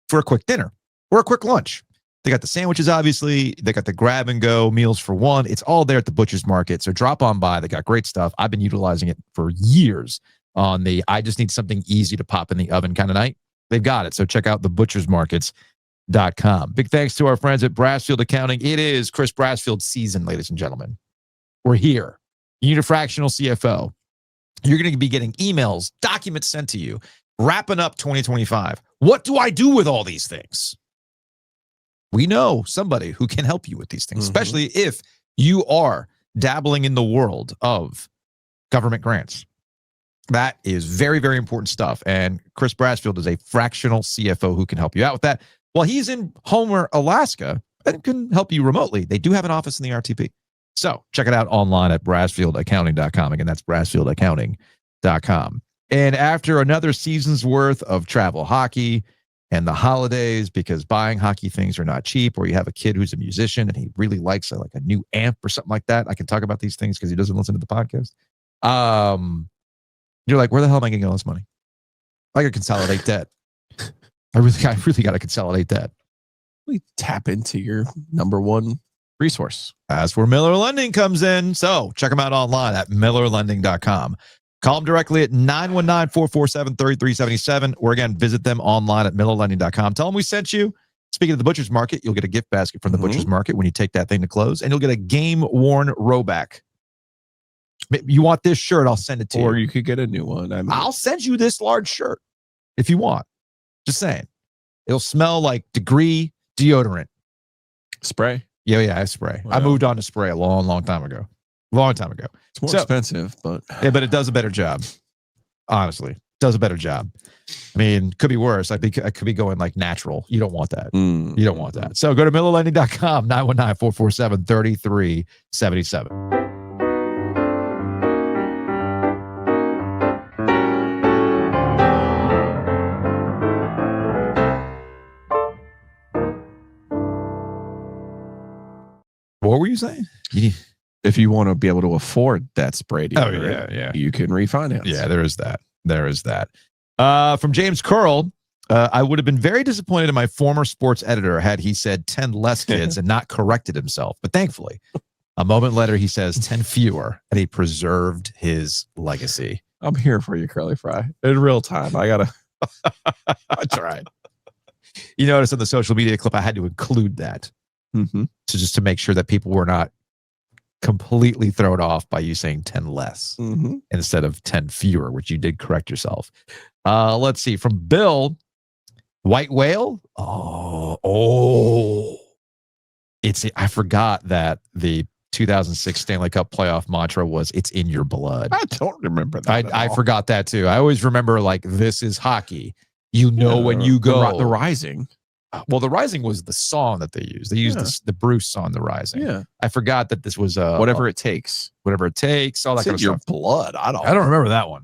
for a quick dinner or a quick lunch. They got the sandwiches, obviously. They got the grab and go meals for one. It's all there at the Butcher's Market. So drop on by. They got great stuff. I've been utilizing it for years on the I just need something easy to pop in the oven kind of night. They've got it. So check out thebutchersmarkets.com. Big thanks to our friends at Brassfield Accounting. It is Chris Brassfield season, ladies and gentlemen. We're here. You need a fractional CFO. You're going to be getting emails, documents sent to you, wrapping up 2025. What do I do with all these things? We know somebody who can help you with these things, especially if you are dabbling in the world of government grants. That is very, very important stuff. And Chris Brassfield is a fractional CFO who can help you out with that. Well, he's in Homer, Alaska, and can help you remotely. They do have an office in the RTP. So check it out online at brassfieldaccounting.com. Again, that's brassfieldaccounting.com. And after another season's worth of travel hockey and the holidays, because buying hockey things are not cheap, or you have a kid who's a musician and he really likes a new amp or something like that. I can talk about these things because he doesn't listen to the podcast. You're like, where the hell am I going to get all this money? I got to consolidate debt. I really got to consolidate debt. We tap into your number one resource. That's where Miller Lending comes in. So check them out online at millerlending.com. Call them directly at 919-447-3377, or again, visit them online at millerlending.com. Tell them we sent you. Speaking of the Butcher's Market, you'll get a gift basket from the Butcher's Market when you take that thing to close, and you'll get a game-worn rowback. You want this shirt, I'll send it to you. Or you could get a new one. I'll send you this large shirt if you want. Just saying. It'll smell like Degree deodorant. Spray? Yeah, I have spray. Wow. I moved on to spray a long time ago. It's more expensive, but yeah, but it does a better job. Honestly, does a better job. I mean, could be worse. I could be going like natural. You don't want that. You don't want that. So go to millerlending.com, 919-447-3377. What were you saying? If you want to be able to afford that spray deodorant, yeah, you can refinance. Yeah, there is that. From James Curl, I would have been very disappointed in my former sports editor had he said 10 less kids and not corrected himself. But thankfully, a moment later, he says 10 fewer, and he preserved his legacy. I'm here for you, Curly Fry. In real time. I tried. You notice in the social media clip, I had to include that to make sure that people were not completely thrown off by you saying 10 less instead of 10 fewer, which you did correct yourself. Let's see. From Bill, White Whale. I forgot that the 2006 Stanley Cup playoff mantra was "It's in your blood." I don't remember that. I forgot that too. I always remember like this is hockey. When you go the Rising. Well, The Rising was the song that they used. They used the Bruce song, The Rising. Yeah. I forgot that this was Whatever It Takes. Whatever It Takes, all that kind of your stuff. blood. I don't remember that one.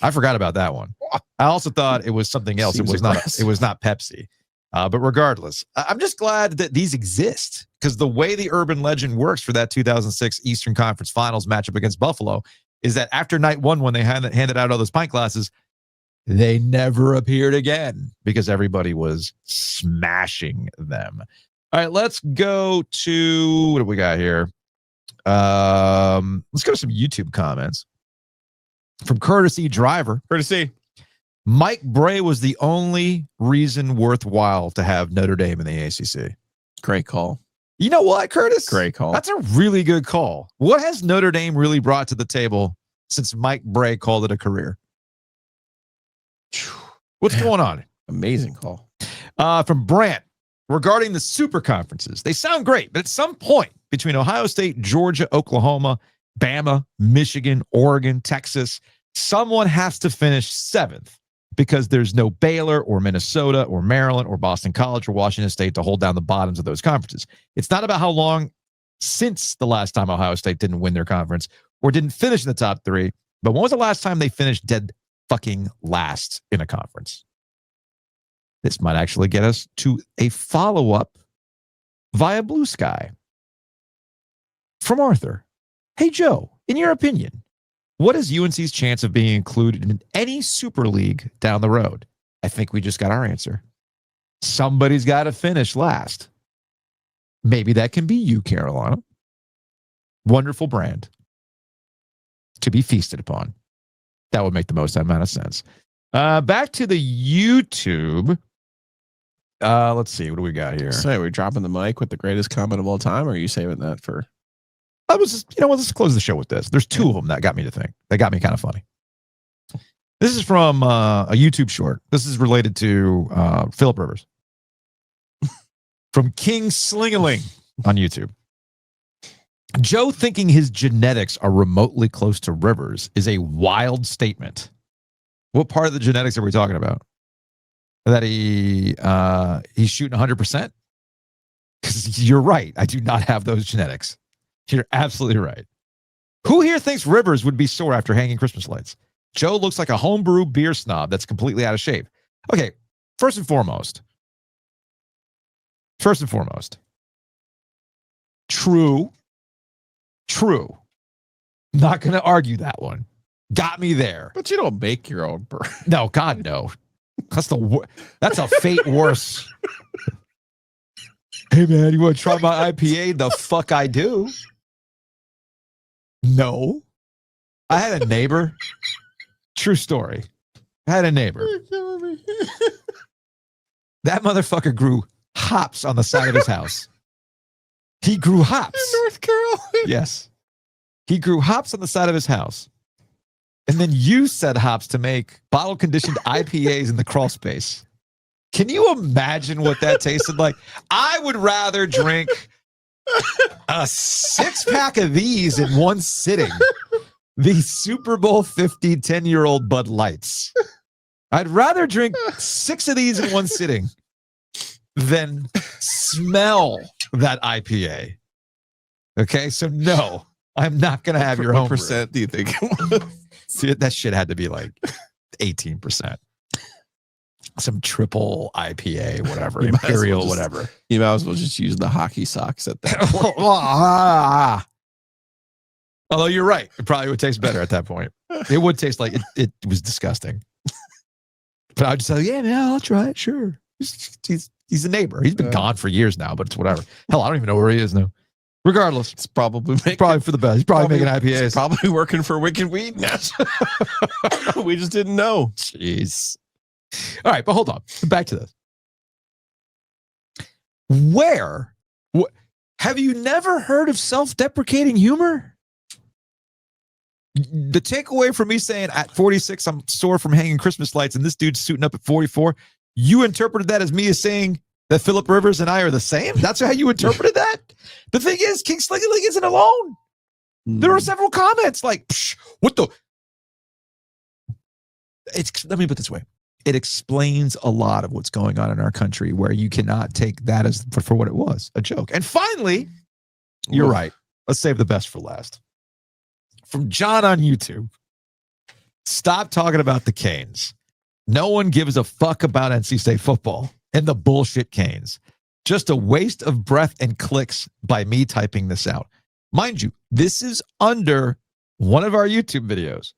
I forgot about that one. I also thought it was something else. Seems It was not Pepsi. But regardless, I'm just glad that these exist, because the way the urban legend works for that 2006 Eastern Conference Finals matchup against Buffalo is that after night one, when they handed out all those pint glasses, they never appeared again because everybody was smashing them. All right, let's go to what do we got here? Let's go to some YouTube comments from Courtesy Driver. Courtesy. Mike Bray was the only reason worthwhile to have Notre Dame in the ACC. Great call. You know what, Curtis? Great call. That's a really good call. What has Notre Dame really brought to the table since Mike Bray called it a career? What's going on? Amazing call. From Brant, regarding the super conferences, they sound great, but at some point between Ohio State, Georgia, Oklahoma, Bama, Michigan, Oregon, Texas, someone has to finish seventh because there's no Baylor or Minnesota or Maryland or Boston College or Washington State to hold down the bottoms of those conferences. It's not about how long since the last time Ohio State didn't win their conference or didn't finish in the top three, but when was the last time they finished dead fucking last in a conference? This might actually get us to a follow-up via Blue Sky from Arthur. Hey, Joe, in your opinion, what is UNC's chance of being included in any Super League down the road? I think we just got our answer. Somebody's got to finish last. Maybe that can be you, Carolina. Wonderful brand to be feasted upon. That would make the most amount of sense. Back to the YouTube. Let's see. What do we got here? So we're dropping the mic with the greatest comment of all time, or are you saving that for? I was just, let's close the show with this. There's two of them that got me to think. That got me kind of funny. This is from a YouTube short. This is related to Philip Rivers. From King Slingaling on YouTube. Joe thinking his genetics are remotely close to Rivers is a wild statement. What part of the genetics are we talking about? That he's shooting 100%? Because you're right. I do not have those genetics. You're absolutely right. Who here thinks Rivers would be sore after hanging Christmas lights? Joe looks like a homebrew beer snob that's completely out of shape. Okay, first and foremost. True. Not going to argue that one. Got me there. But you don't make your own beer. No, God, no. That's a fate worse. Hey man, you want to try my IPA? The fuck I do. No. I had a neighbor. True story. I had a neighbor. That motherfucker grew hops on the side of his house. He grew hops. In North Carolina. Yes. He grew hops on the side of his house. And then you said hops to make bottle conditioned IPAs in the crawl space. Can you imagine what that tasted like? I would rather drink a 6-pack of these in one sitting. The Super Bowl 50 10-year-old Bud Lights. I'd rather drink 6 of these in one sitting than smell that IPA. Okay, so no, I'm not going to have your home. What percent do you think? See, that shit had to be like 18%. Some triple IPA, whatever, Imperial, whatever. You might as well just use the hockey socks at that point. Although you're right. It probably would taste better at that point. It would taste like it was disgusting. But I'd just say, yeah, man, I'll try it. Sure. He's a neighbor. He's been gone for years now, but it's whatever. Hell, I don't even know where he is now. Regardless, it's probably for the best. He's probably making IPAs. It's probably working for Wicked Weed now. We just didn't know. Jeez. All right, but hold on. Back to this. Have you never heard of self-deprecating humor? The takeaway from me saying at 46, I'm sore from hanging Christmas lights, and this dude's suiting up at 44, you interpreted that as me as saying that Phillip Rivers and I are the same? That's how you interpreted that? The thing is, King Slicky Leg isn't alone. There were several comments like, psh, what the? Let me put it this way. It explains a lot of what's going on in our country where you cannot take that as for what it was, a joke. And finally, you're right. Let's save the best for last. From John on YouTube. Stop talking about the Canes. No one gives a fuck about NC State football and the bullshit Canes. Just a waste of breath and clicks by me typing this out. Mind you, this is under one of our YouTube videos.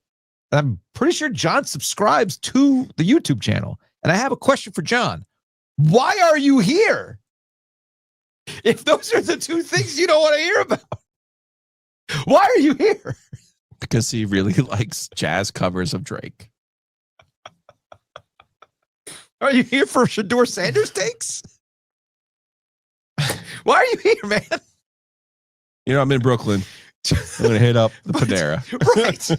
And I'm pretty sure John subscribes to the YouTube channel. And I have a question for John. Why are you here? If those are the two things you don't want to hear about, why are you here? Because he really likes jazz covers of Drake. Are you here for Shador Sanders takes? Why are you here, man? You know, I'm in Brooklyn. I'm going to hit up the Panera. Right.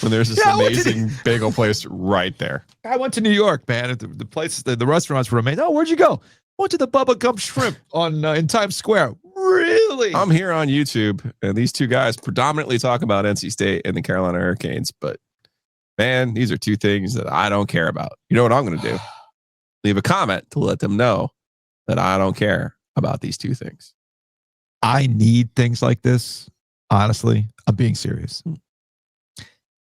When there's this amazing bagel place right there. I went to New York, man. The places, the restaurants were amazing. Oh, where'd you go? Went to the Bubba Gump Shrimp on in Times Square. Really? I'm here on YouTube, and these two guys predominantly talk about NC State and the Carolina Hurricanes. But man, these are two things that I don't care about. You know what I'm going to do? Leave a comment to let them know that I don't care about these two things. I need things like this. Honestly, I'm being serious.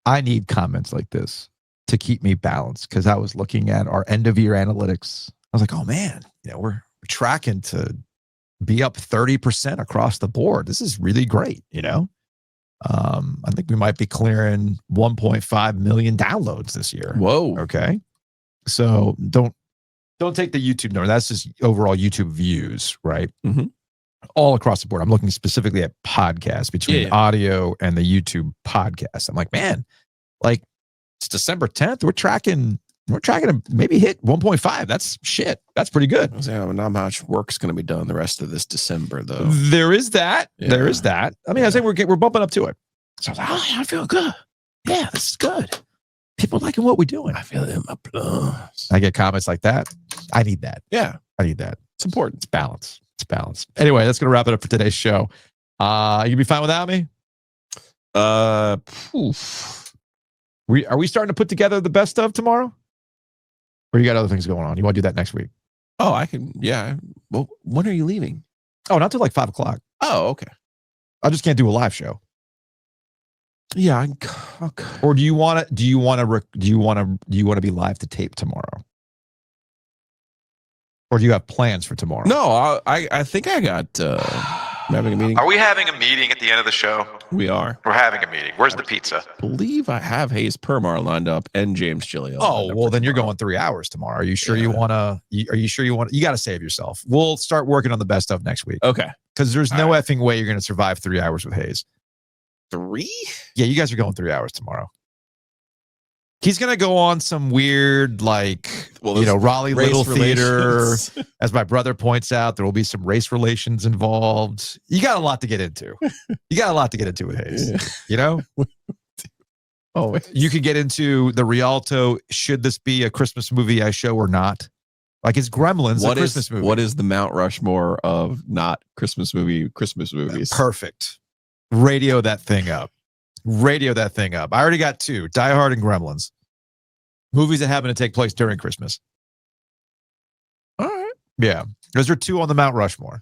I need comments like this to keep me balanced because I was looking at our end of year analytics. I was like, oh man, we're tracking to be up 30% across the board. This is really great. I think we might be clearing 1.5 million downloads this year. Whoa. Okay. So don't take the YouTube number. That's just overall YouTube views, right? Mm-hmm. All across the board. I'm looking specifically at podcasts between audio and the YouTube podcast. I'm like, man, like it's December 10th. We're tracking to maybe hit 1.5. That's shit. That's pretty good. Not much work's going to be done the rest of this December, though. There is that. Yeah. There is that. I mean, I think we're bumping up to it. So I was like, oh, I feel good. Yeah, this is good. People liking what we're doing. I feel it in my blood. I get comments like that. I need that. Yeah, I need that. It's important. It's balance. It's balance. Anyway, that's going to wrap it up for today's show. You be fine without me? Are we starting to put together the best of tomorrow? Or you got other things going on? You want to do that next week? Oh, I can. Yeah. Well, when are you leaving? Oh, not till like 5:00. Oh, okay. I just can't do a live show. Yeah. Okay. Or do you want to be live to tape tomorrow? Or do you have plans for tomorrow? No, I think I got We're having a meeting. Are we having a meeting at the end of the show? We are. We're having a meeting. Where's the pizza? I believe I have Hayes Permar lined up and James Giglio. Oh, well, then you're going 3 hours tomorrow. Are you sure you want to? Are you sure you want? You got to save yourself. We'll start working on the best stuff next week. Okay. Because there's no effing way you're going to survive 3 hours with Hayes. 3? Yeah, you guys are going 3 hours tomorrow. He's going to go on some weird, Raleigh Little Theater. As my brother points out, there will be some race relations involved. You got a lot to get into. You got a lot to get into with Hayes. You know? Oh, you could get into the Rialto. Should this be a Christmas movie I show or not? Like, it's Gremlins a Christmas movie? What is the Mount Rushmore of not Christmas movies? Perfect. Radio that thing up. Radio that thing up. I already got 2, Die Hard and Gremlins. Movies that happen to take place during Christmas. All right. Yeah. Those are 2 on the Mount Rushmore.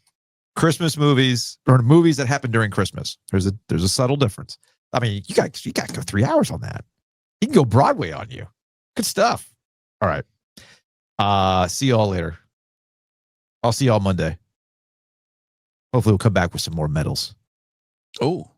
Christmas movies or movies that happen during Christmas. There's a subtle difference. I mean, you got to go 3 hours on that. You can go Broadway on you. Good stuff. All right. See y'all later. I'll see y'all Monday. Hopefully we'll come back with some more medals. Oh.